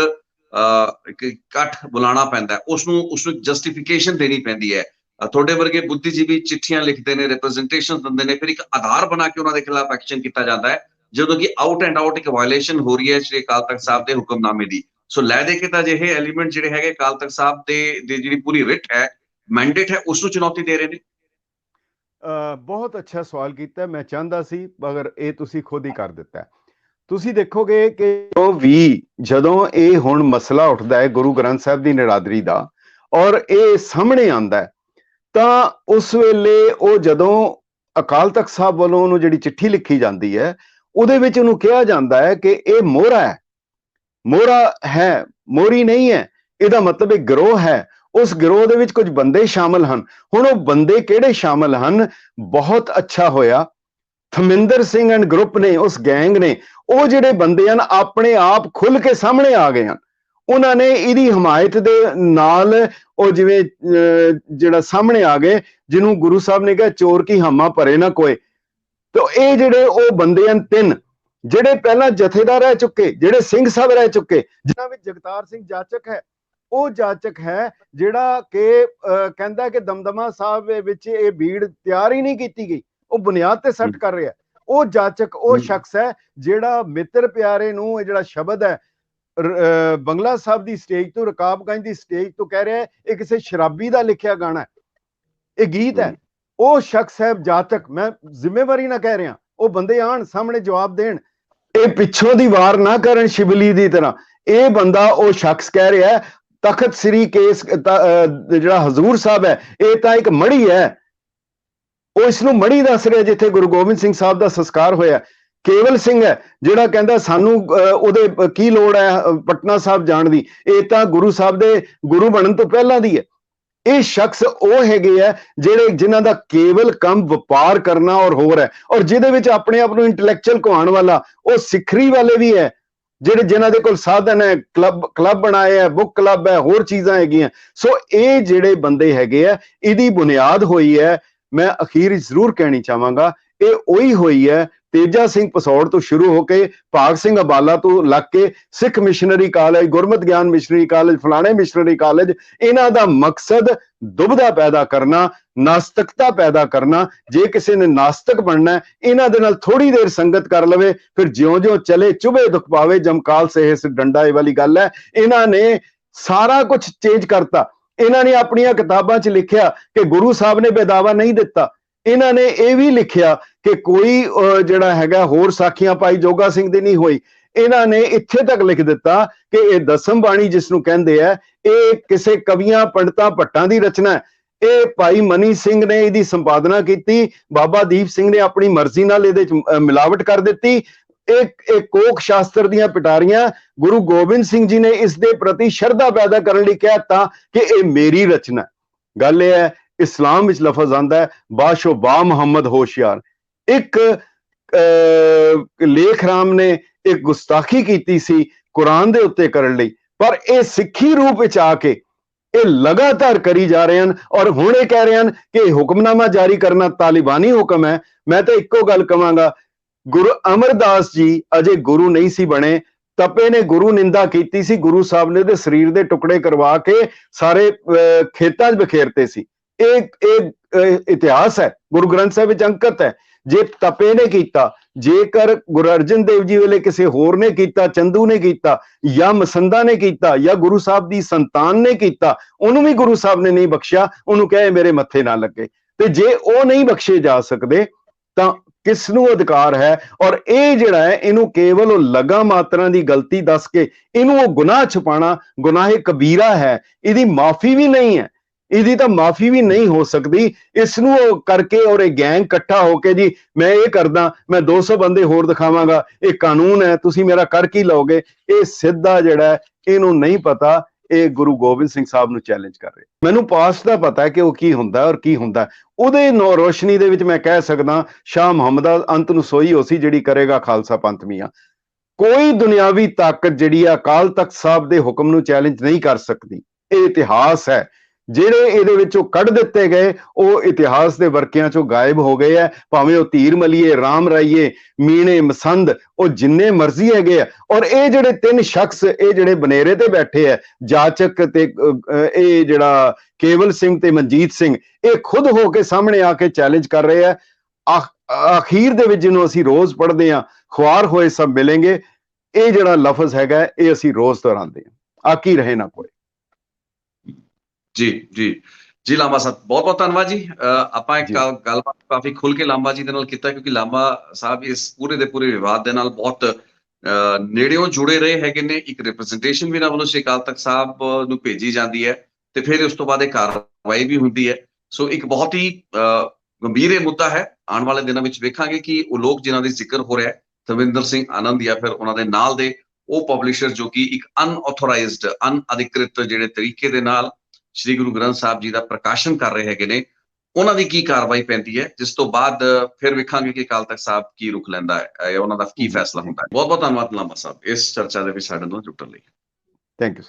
ਇਕੱਠ ਬੁਲਾਉਣਾ ਪੈਂਦਾ ਹੈ, ਉਸ ਨੂੰ ਜਸਟੀਫਿਕੇਸ਼ਨ ਦੇਣੀ ਪੈਂਦੀ ਹੈ। ਤੁਹਾਡੇ ਵਰਗੇ ਬੁੱਧੀਜੀਵੀ ਚਿੱਠੀਆਂ ਲਿਖਦੇ ਨੇ, ਰਿਪਰੈਜ਼ੈਂਟੇਸ਼ਨ ਦਿੰਦੇ ਨੇ, ਫਿਰ ਇੱਕ ਆਧਾਰ ਬਣਾ ਕੇ ਉਹਨਾਂ ਦੇ ਖਿਲਾਫ ਐਕਸ਼ਨ ਕੀਤਾ ਜਾਂਦਾ ਹੈ, ਜਦੋਂ ਕਿ ਆਊਟ ਐਂਡ ਆਊਟ ਇੱਕ ਵਾਇਲੇਸ਼ਨ ਹੋ ਰਹੀ ਹੈ ਸ਼੍ਰੀ ਅਕਾਲ ਤਖਤ ਸਾਹਿਬ ਦੇ ਹੁਕਮਨਾਮੇ ਦੀ। ਸੋ ਲੈ ਦੇ ਕੇ ਤਾਂ ਅਜਿਹੇ ਐਲੀਮੈਂਟ ਜਿਹੜੇ ਹੈਗੇ ਅਕਾਲ ਤਖਤ ਸਾਹਿਬ ਦੇ ਜਿਹੜੀ ਪੂਰੀ ਰਿਟ ਹੈ, ਮੈਂਡੇਟ ਹੈ, ਉਸ ਨੂੰ ਚੁਣੌਤੀ ਦੇ ਰਹੇ ਨੇ। ਬਹੁਤ ਅੱਛਾ ਸਵਾਲ ਕੀਤਾ, ਮੈਂ ਚਾਹੁੰਦਾ ਸੀ ਮਗਰ ਇਹ ਤੁਸੀਂ ਖੁਦ ਹੀ ਕਰ ਦਿੱਤਾ। ਤੁਸੀਂ ਦੇਖੋਗੇ ਕਿ ਜਦੋਂ ਇਹ ਹੁਣ ਮਸਲਾ ਉੱਠਦਾ ਹੈ ਗੁਰੂ ਗ੍ਰੰਥ ਸਾਹਿਬ ਦੀ ਨਿਰਾਦਰੀ ਦਾ ਔਰ ਇਹ ਸਾਹਮਣੇ ਆਉਂਦਾ ਹੈ, ਤਾਂ ਉਸ ਵੇਲੇ ਉਹ ਜਦੋਂ ਅਕਾਲ ਤਖਤ ਸਾਹਿਬ ਵੱਲੋਂ ਉਹਨੂੰ ਜਿਹੜੀ ਚਿੱਠੀ ਲਿਖੀ ਜਾਂਦੀ ਹੈ, ਉਹਦੇ ਵਿੱਚ ਉਹਨੂੰ ਕਿਹਾ ਜਾਂਦਾ ਹੈ ਕਿ ਇਹ ਮੋਹਰਾ ਹੈ, ਮੋਹਰਾ ਹੈ, ਮੋਹਰੀ ਨਹੀਂ ਹੈ। ਇਹਦਾ ਮਤਲਬ ਇਹ ਗਿਰੋਹ ਹੈ, ਉਸ ਗਿਰੋਹ ਦੇ ਵਿੱਚ ਕੁਝ ਬੰਦੇ ਸ਼ਾਮਲ ਹਨ। ਹੁਣ ਉਹ ਬੰਦੇ ਕਿਹੜੇ ਸ਼ਾਮਲ ਹਨ? ਬਹੁਤ ਅੱਛਾ ਹੋਇਆ ਥਮਿੰਦਰ ਸਿੰਘ ਐਂਡ ਗਰੁੱਪ ਨੇ, ਉਸ ਗੈਂਗ ਨੇ, ਉਹ ਜਿਹੜੇ ਬੰਦੇ ਹਨ ਆਪਣੇ ਆਪ ਖੁੱਲ ਕੇ ਸਾਹਮਣੇ ਆ ਗਏ ਹਨ। ਉਹਨਾਂ ਨੇ ਇਹਦੀ ਹਮਾਇਤ ਦੇ ਨਾਲ ਉਹ ਜਿਵੇਂ ਜਿਹੜਾ ਸਾਹਮਣੇ ਆ ਗਏ, ਜਿਹਨੂੰ ਗੁਰੂ ਸਾਹਿਬ ਨੇ ਕਿਹਾ ਚੋਰ ਕੀ ਹਾਮਾ ਭਰੇ ਨਾ ਕੋਏ। ਤੇ ਇਹ ਜਿਹੜੇ ਉਹ ਬੰਦੇ ਹਨ ਤਿੰਨ, ਜਿਹੜੇ ਪਹਿਲਾਂ ਜਥੇਦਾਰ ਰਹਿ ਚੁੱਕੇ, ਜਿਹੜੇ ਸਿੰਘ ਸਾਹਿਬ ਰਹਿ ਚੁੱਕੇ, ਜਿਨ੍ਹਾਂ ਵਿੱਚ ਜਗਤਾਰ ਸਿੰਘ ਜਾਚਕ ਹੈ। ਉਹ ਜਾਚਕ ਹੈ ਜਿਹੜਾ ਕਿ ਕਹਿੰਦਾ ਕਿ ਦਮਦਮਾ ਸਾਹਿਬ ਵਿੱਚ ਇਹ ਭੀੜ ਤਿਆਰ ਹੀ ਨਹੀਂ ਕੀਤੀ ਗਈ, ਉਹ ਬੁਨਿਆਦ ਤੇ ਸੱਟ ਕਰ ਰਿਹਾ। ਉਹ ਜਾਚਕ ਉਹ ਸ਼ਖਸ ਹੈ ਜਿਹੜਾ ਮਿੱਤਰ ਪਿਆਰੇ ਨੂੰ ਇਹ ਜਿਹੜਾ ਸ਼ਬਦ ਹੈ ਬੰਗਲਾ ਸਾਹਿਬ ਦੀ ਸਟੇਜ ਤੋਂ, ਰਕਾਬਗੰਜ ਦੀ ਸਟੇਜ ਤੋਂ ਕਹਿ ਰਿਹਾ ਇਹ ਕਿਸੇ ਸ਼ਰਾਬੀ ਦਾ ਲਿਖਿਆ ਗਾਣਾ, ਇਹ ਗੀਤ ਹੈ। ਉਹ ਸ਼ਖਸ ਹੈ ਜਾਚਕ, ਮੈਂ ਜ਼ਿੰਮੇਵਾਰੀ ਨਾ ਕਹਿ ਰਿਹਾ, ਉਹ ਬੰਦੇ ਆਣ ਸਾਹਮਣੇ ਜਵਾਬ ਦੇਣ, ਇਹ ਪਿੱਛੋਂ ਦੀ ਵਾਰ ਨਾ ਕਰਨ ਸ਼ਿਵਲੀ ਦੀ ਤਰ੍ਹਾਂ। ਇਹ ਬੰਦਾ ਉਹ ਸ਼ਖਸ ਕਹਿ ਰਿਹਾ ਤਖਤ ਸ੍ਰੀ ਕੇਸ ਜਿਹੜਾ ਹਜ਼ੂਰ ਸਾਹਿਬ ਹੈ ਇਹ ਤਾਂ ਇੱਕ ਮੜੀ ਹੈ, ਉਹ ਇਸ ਨੂੰ ਮੜੀ ਦੱਸ ਰਿਹਾ ਜਿੱਥੇ ਗੁਰੂ ਗੋਬਿੰਦ ਸਿੰਘ ਸਾਹਿਬ ਦਾ ਸੰਸਕਾਰ ਹੋਇਆ। ਕੇਵਲ ਸਿੰਘ ਹੈ ਜਿਹੜਾ ਕਹਿੰਦਾ ਸਾਨੂੰ ਉਹਦੇ ਕੀ ਲੋੜ ਹੈ ਪਟਨਾ ਸਾਹਿਬ ਜਾਣ ਦੀ, ਇਹ ਤਾਂ ਗੁਰੂ ਸਾਹਿਬ ਦੇ ਗੁਰੂ ਬਣਨ ਤੋਂ ਪਹਿਲਾਂ ਦੀ ਹੈ। ਇਹ ਸ਼ਖਸ ਉਹ ਹੈਗੇ ਆ ਜਿਨ੍ਹਾਂ ਦਾ ਕੇਵਲ ਕੰਮ ਵਪਾਰ ਕਰਨਾ ਔਰ ਹੋਰ ਹੈ, ਔਰ ਜਿਹਦੇ ਵਿੱਚ ਆਪਣੇ ਆਪ ਨੂੰ ਇੰਟੈਲੈਕਚੁਅਲ ਕਹਾਉਣ ਵਾਲਾ ਉਹ ਸਿੱਖਰੀ ਵਾਲੇ ਵੀ ਹੈ, ਜਿਨ੍ਹਾਂ ਦੇ ਕੋਲ ਸਾਧਨ ਹੈ, ਕਲੱਬ ਬਣਾਏ ਹੈ, ਬੁੱਕ ਕਲੱਬ ਹੈ, ਹੋਰ ਚੀਜ਼ਾਂ ਹੈਗੀਆਂ। ਸੋ ਇਹ ਜਿਹੜੇ ਬੰਦੇ ਹੈਗੇ ਆ, ਇਹਦੀ ਬੁਨਿਆਦ ਹੋਈ ਹੈ, ਮੈਂ ਅਖੀਰ ਜ਼ਰੂਰ ਕਹਿਣੀ ਚਾਹਾਂਗਾ, ਇਹ ਉਹੀ ਹੋਈ ਹੈ ਤੇਜਾ ਸਿੰਘ ਪਸੌੜ ਤੋਂ ਸ਼ੁਰੂ ਹੋ ਕੇ ਭਾਗ ਸਿੰਘ ਅਬਾਲਾ ਤੋਂ ਲੱਗ ਕੇ ਸਿੱਖ ਮਿਸ਼ਨਰੀ ਕਾਲਜ, ਗੁਰਮਤਿ ਗਿਆਨ ਮਿਸ਼ਨਰੀ ਕਾਲਜ, ਫਲਾਣੇ ਮਿਸ਼ਨਰੀ ਕਾਲਜ, ਇਹਨਾਂ ਦਾ ਮਕਸਦ ਦੁਬਿਧਾ ਪੈਦਾ ਕਰਨਾ, ਨਾਸਤਿਕਤਾ ਪੈਦਾ ਕਰਨਾ। ਜੇ ਕਿਸੇ ਨੇ ਨਾਸਤਿਕ ਬਣਨਾ, ਇਹਨਾਂ ਦੇ ਨਾਲ ਥੋੜੀ ਦੇਰ ਸੰਗਤ ਕਰ ਲਵੇ, ਫਿਰ ਜਿਉਂ-ਜਿਉਂ ਚਲੇ ਚੁਭੇ ਦੁੱਖ ਪਾਵੇ, ਜਮਕਾਲ ਸਹਿਸ ਡੰਡਾ, ਇਹ ਵਾਲੀ ਗੱਲ ਹੈ। ਇਹਨਾਂ ਨੇ ਸਾਰਾ ਕੁਝ ਚੇਂਜ ਕਰਤਾ। ਇਹਨਾਂ ਨੇ ਆਪਣੀਆਂ ਕਿਤਾਬਾਂ 'ਚ ਲਿਖਿਆ ਕਿ ਗੁਰੂ ਸਾਹਿਬ ਨੇ ਬੇਦਾਵਾ ਨਹੀਂ ਦਿੱਤਾ। ਇਹਨਾਂ ਨੇ ਇਹ ਵੀ ਲਿਖਿਆ ਕਿ ਕੋਈ ਜਿਹੜਾ ਹੈਗਾ ਹੋਰ ਸਾਖੀਆਂ ਭਾਈ ਜੋਗਾ ਸਿੰਘ ਦੀ ਨਹੀਂ ਹੋਈ। ਇਹਨਾਂ ਨੇ ਇੱਥੇ ਤੱਕ ਲਿਖ ਦਿੱਤਾ ਕਿ ਇਹ ਦਸਮ ਬਾਣੀ ਜਿਸ ਨੂੰ ਕਹਿੰਦੇ ਆ, ਇਹ ਕਿਸੇ ਕਵੀਆਂ ਪੰਡਤਾਂ ਭੱਟਾਂ ਦੀ ਰਚਨਾ ਹੈ। ਇਹ ਭਾਈ ਮਨੀ ਸਿੰਘ ਨੇ ਇਹਦੀ ਸੰਪਾਦਨਾ ਕੀਤੀ, ਬਾਬਾ ਦੀਪ ਸਿੰਘ ਨੇ ਆਪਣੀ ਮਰਜ਼ੀ ਨਾਲ ਇਹਦੇ 'ਚ ਮਿਲਾਵਟ ਕਰ ਦਿੱਤੀ। ਇਹ ਕੋਕ ਸ਼ਾਸਤਰ ਦੀਆਂ ਪਿਟਾਰੀਆਂ, ਗੁਰੂ ਗੋਬਿੰਦ ਸਿੰਘ ਜੀ ਨੇ ਇਸ ਦੇ ਪ੍ਰਤੀ ਸ਼ਰਧਾ ਪੈਦਾ ਕਰਨ ਲਈ ਕਹਿਤਾ ਕਿ ਇਹ ਮੇਰੀ ਰਚਨਾ। ਗੱਲ ਇਹ ਹੈ, ਇਸਲਾਮ ਵਿੱਚ ਲਫ਼ਜ਼ ਆਂਦਾ ਹੈ ਬਾਸ਼ੋ ਬਾ ਮੁਹੰਮਦ ਹੋਸ਼ਿਆਰ। ਇੱਕ ਲੇਖ ਰਾਮ ਨੇ ਇੱਕ ਗੁਸਤਾਖੀ ਕੀਤੀ ਸੀ ਕੁਰਾਨ ਦੇ ਉੱਤੇ ਕਰਨ ਲਈ, ਪਰ ਇਹ ਸਿੱਖੀ ਰੂਪ ਵਿੱਚ ਆ ਕੇ ਇਹ ਲਗਾਤਾਰ ਕਰੀ ਜਾ ਰਹੇ ਹਨ। ਔਰ ਹੁਣ ਇਹ ਕਹਿ ਰਹੇ ਹਨ ਕਿ ਹੁਕਮਨਾਮਾ ਜਾਰੀ ਕਰਨਾ ਤਾਲਿਬਾਨੀ ਹੁਕਮ ਹੈ। ਮੈਂ ਤਾਂ ਇੱਕੋ ਗੱਲ ਕਵਾਂਗਾ, ਗੁਰੂ ਅਮਰਦਾਸ ਜੀ ਅਜੇ ਗੁਰੂ ਨਹੀਂ ਸੀ ਬਣੇ, ਤਪੇ ਨੇ ਗੁਰੂ ਨਿੰਦਾ ਕੀਤੀ ਸੀ, ਗੁਰੂ ਸਾਹਿਬ ਨੇ ਉਹਦੇ ਸਰੀਰ ਦੇ ਟੁਕੜੇ ਕਰਵਾ ਕੇ ਸਾਰੇ ਖੇਤਾਂ 'ਚ ਬਖੇਰਤੇ ਸੀ। ਇਹ ਇਤਿਹਾਸ ਹੈ, ਗੁਰੂ ਗ੍ਰੰਥ ਸਾਹਿਬ ਵਿੱਚ ਅੰਕਿਤ ਹੈ। ਜੇ ਤਪੇ ਨੇ ਕੀਤਾ, ਜੇਕਰ ਗੁਰੂ ਅਰਜਨ ਦੇਵ ਜੀ ਵੇਲੇ ਕਿਸੇ ਹੋਰ ਨੇ ਕੀਤਾ, ਚੰਦੂ ਨੇ ਕੀਤਾ ਜਾਂ ਮਸੰਦਾ ਨੇ ਕੀਤਾ ਜਾਂ ਗੁਰੂ ਸਾਹਿਬ ਦੀ ਸੰਤਾਨ ਨੇ ਕੀਤਾ, ਉਹਨੂੰ ਵੀ ਗੁਰੂ ਸਾਹਿਬ ਨੇ ਨਹੀਂ ਬਖਸ਼ਿਆ, ਉਹਨੂੰ ਕਹੇ ਮੇਰੇ ਮੱਥੇ ਨਾ ਲੱਗੇ। ਤੇ ਜੇ ਉਹ ਨਹੀਂ ਬਖਸ਼ੇ ਜਾ ਸਕਦੇ ਤਾਂ ਕਿਸ ਨੂੰ ਅਧਿਕਾਰ ਹੈ? ਔਰ ਇਹ ਜਿਹੜਾ ਹੈ, ਇਹਨੂੰ ਕੇਵਲ ਉਹ ਲਗਾ ਮਾਤਰਾ ਦੀ ਗਲਤੀ ਦੱਸ ਕੇ ਇਹਨੂੰ ਉਹ ਗੁਨਾਹ ਛੁਪਾਣਾ ਗੁਨਾਹ ਕਬੀਰਾ ਹੈ। ਇਹਦੀ ਮਾਫੀ ਵੀ ਨਹੀਂ ਹੈ, ਇਹਦੀ ਤਾਂ ਮਾਫੀ ਵੀ ਨਹੀਂ ਹੋ ਸਕਦੀ। ਇਸ ਨੂੰ ਉਹ ਕਰਕੇ ਔਰ ਇਹ ਗੈਂਗ ਇਕੱਠਾ ਹੋ ਕੇ ਜੀ ਮੈਂ ਇਹ ਕਰਦਾ, ਮੈਂ 200 ਬੰਦੇ ਹੋਰ ਦਿਖਾਵਾਂਗਾ, ਇਹ ਕਾਨੂੰਨ ਹੈ, ਤੁਸੀਂ ਮੇਰਾ ਕਰ ਕੀ ਲਓਗੇ? ਇਹ ਸਿੱਧਾ ਜਿਹੜਾ ਇਹਨੂੰ ਨਹੀਂ ਪਤਾ, ਇਹ ਗੁਰੂ ਗੋਬਿੰਦ ਸਿੰਘ ਸਾਹਿਬ ਨੂੰ ਚੈਲੰਜ ਕਰ ਰਹੇ। ਮੈਨੂੰ ਪਾਸਟ ਦਾ ਪਤਾ ਹੈ ਕਿ ਉਹ ਕੀ ਹੁੰਦਾ ਔਰ ਕੀ ਹੁੰਦਾ। ਉਹਦੇ ਰੋਸ਼ਨੀ ਦੇ ਵਿੱਚ ਮੈਂ ਕਹਿ ਸਕਦਾ ਸ਼ਾਹ ਮੁਹੰਮਦ ਅੰਤ ਨੂੰ ਸੋਈ ਹੋਸੀ ਜਿਹੜੀ ਕਰੇਗਾ ਖਾਲਸਾ ਪੰਥ ਮੀਆਂ। ਕੋਈ ਦੁਨਿਆਵੀ ਤਾਕਤ ਜਿਹੜੀ ਆ ਅਕਾਲ ਤਖਤ ਸਾਹਿਬ ਦੇ ਹੁਕਮ ਨੂੰ ਚੈਲੰਜ ਨਹੀਂ ਕਰ ਸਕਦੀ। ਇਹ ਇਤਿਹਾਸ ਹੈ। ਜਿਹੜੇ ਇਹਦੇ ਵਿੱਚੋਂ ਕੱਢ ਦਿੱਤੇ ਗਏ ਉਹ ਇਤਿਹਾਸ ਦੇ ਵਰਕਿਆਂ ਚੋਂ ਗਾਇਬ ਹੋ ਗਏ ਆ। ਭਾਵੇਂ ਉਹ ਧੀਰ ਮਲੀਏ, ਰਾਮ ਰਾਈਏ, ਮੀਣੇ, ਮਸੰਦ, ਉਹ ਜਿੰਨੇ ਮਰਜ਼ੀ ਹੈਗੇ ਆ। ਔਰ ਇਹ ਜਿਹੜੇ 3 ਸ਼ਖਸ ਇਹ ਜਿਹੜੇ ਬਨੇਰੇ ਤੇ ਬੈਠੇ ਆ, ਜਾਚਕ ਤੇ ਇਹ ਜਿਹੜਾ ਕੇਵਲ ਸਿੰਘ ਤੇ ਮਨਜੀਤ ਸਿੰਘ, ਇਹ ਖੁਦ ਹੋ ਕੇ ਸਾਹਮਣੇ ਆ ਕੇ ਚੈਲੰਜ ਕਰ ਰਹੇ ਆ। ਅਖੀਰ ਦੇ ਵਿੱਚ ਜਿਹਨੂੰ ਅਸੀਂ ਰੋਜ਼ ਪੜ੍ਹਦੇ ਆ, ਖੁਆਰ ਹੋਏ ਸਭ ਮਿਲेंगे, ਇਹ ਜਿਹੜਾ ਲਫ਼ਜ਼ ਹੈਗਾ ਇਹ ਅਸੀਂ ਰੋਜ਼ ਦੁਹਰਾਉਂਦੇ ਆ। ਆਕੀ ਰਹੇ ਨਾ ਕੋਈ। ਜੀ ਲਾਂਬਾ ਸਾਹਿਬ ਬਹੁਤ ਬਹੁਤ ਧੰਨਵਾਦ ਜੀ। ਆਪਾਂ ਇੱਕ ਗੱਲਬਾਤ ਕਾਫੀ ਖੁੱਲ ਕੇ ਲਾਂਬਾ ਜੀ ਦੇ ਨਾਲ ਕੀਤਾ, ਕਿਉਂਕਿ ਲਾਂਬਾ ਸਾਹਿਬ ਇਸ ਪੂਰੇ ਦੇ ਪੂਰੇ ਵਿਵਾਦ ਦੇ ਨਾਲ ਬਹੁਤ ਨੇੜਿਓਂ ਜੁੜੇ ਰਹੇ ਹੈਗੇ ਨੇ। ਇੱਕ ਰਿਪਰੈਜ਼ੈਂਟੇਸ਼ਨ ਵੀ ਇਹਨਾਂ ਵੱਲੋਂ ਸ਼੍ਰੀ ਅਕਾਲ ਤਖਤ ਸਾਹਿਬ ਨੂੰ ਭੇਜੀ ਜਾਂਦੀ ਹੈ ਤੇ ਫਿਰ ਉਸ ਤੋਂ ਬਾਅਦ ਇਹ ਕਾਰਵਾਈ ਵੀ ਹੁੰਦੀ ਹੈ। ਸੋ ਇੱਕ ਬਹੁਤ ਹੀ ਗੰਭੀਰ ਇਹ ਮੁੱਦਾ ਹੈ। ਆਉਣ ਵਾਲੇ ਦਿਨਾਂ ਵਿੱਚ ਵੇਖਾਂਗੇ ਕਿ ਉਹ ਲੋਕ ਜਿਨ੍ਹਾਂ ਦੀ ਜ਼ਿਕਰ ਹੋ ਰਿਹਾ, ਤਵਿੰਦਰ ਸਿੰਘ ਆਨੰਦ ਜਾਂ ਫਿਰ ਉਹਨਾਂ ਦੇ ਨਾਲ ਦੇ ਉਹ ਪਬਲਿਸ਼ਰ ਜੋ ਕਿ ਇੱਕ ਅਨਆਥੋਰਾਈਜ਼ਡ, ਅਨਅਧਿਕ੍ਰਿਤ ਜਿਹੜੇ ਤਰੀਕੇ ਦੇ ਨਾਲ ਸ਼੍ਰੀ ਗੁਰੂ ਗ੍ਰੰਥ ਸਾਹਿਬ ਜੀ ਦਾ ਪ੍ਰਕਾਸ਼ਨ ਕਰ ਰਹੇ ਹੈਗੇ ਨੇ, ਉਹਨਾਂ ਦੀ ਕੀ ਕਾਰਵਾਈ ਪੈਂਦੀ ਹੈ, ਜਿਸ ਤੋਂ ਬਾਅਦ ਫਿਰ ਵੇਖਾਂਗੇ ਕਿ ਅਕਾਲ ਤਖਤ ਸਾਹਿਬ ਕੀ ਰੁਖ ਲੈਂਦਾ ਹੈ, ਉਹਨਾਂ ਦਾ ਕੀ ਫੈਸਲਾ ਹੁੰਦਾ ਹੈ। ਬਹੁਤ ਬਹੁਤ ਧੰਨਵਾਦ ਲਾਂਬਾ ਸਾਹਿਬ ਇਸ ਚਰਚਾ ਦੇ ਵਿੱਚ ਸਾਡੇ ਨਾਲ ਜੁੜਨ ਲਈ। Thank you.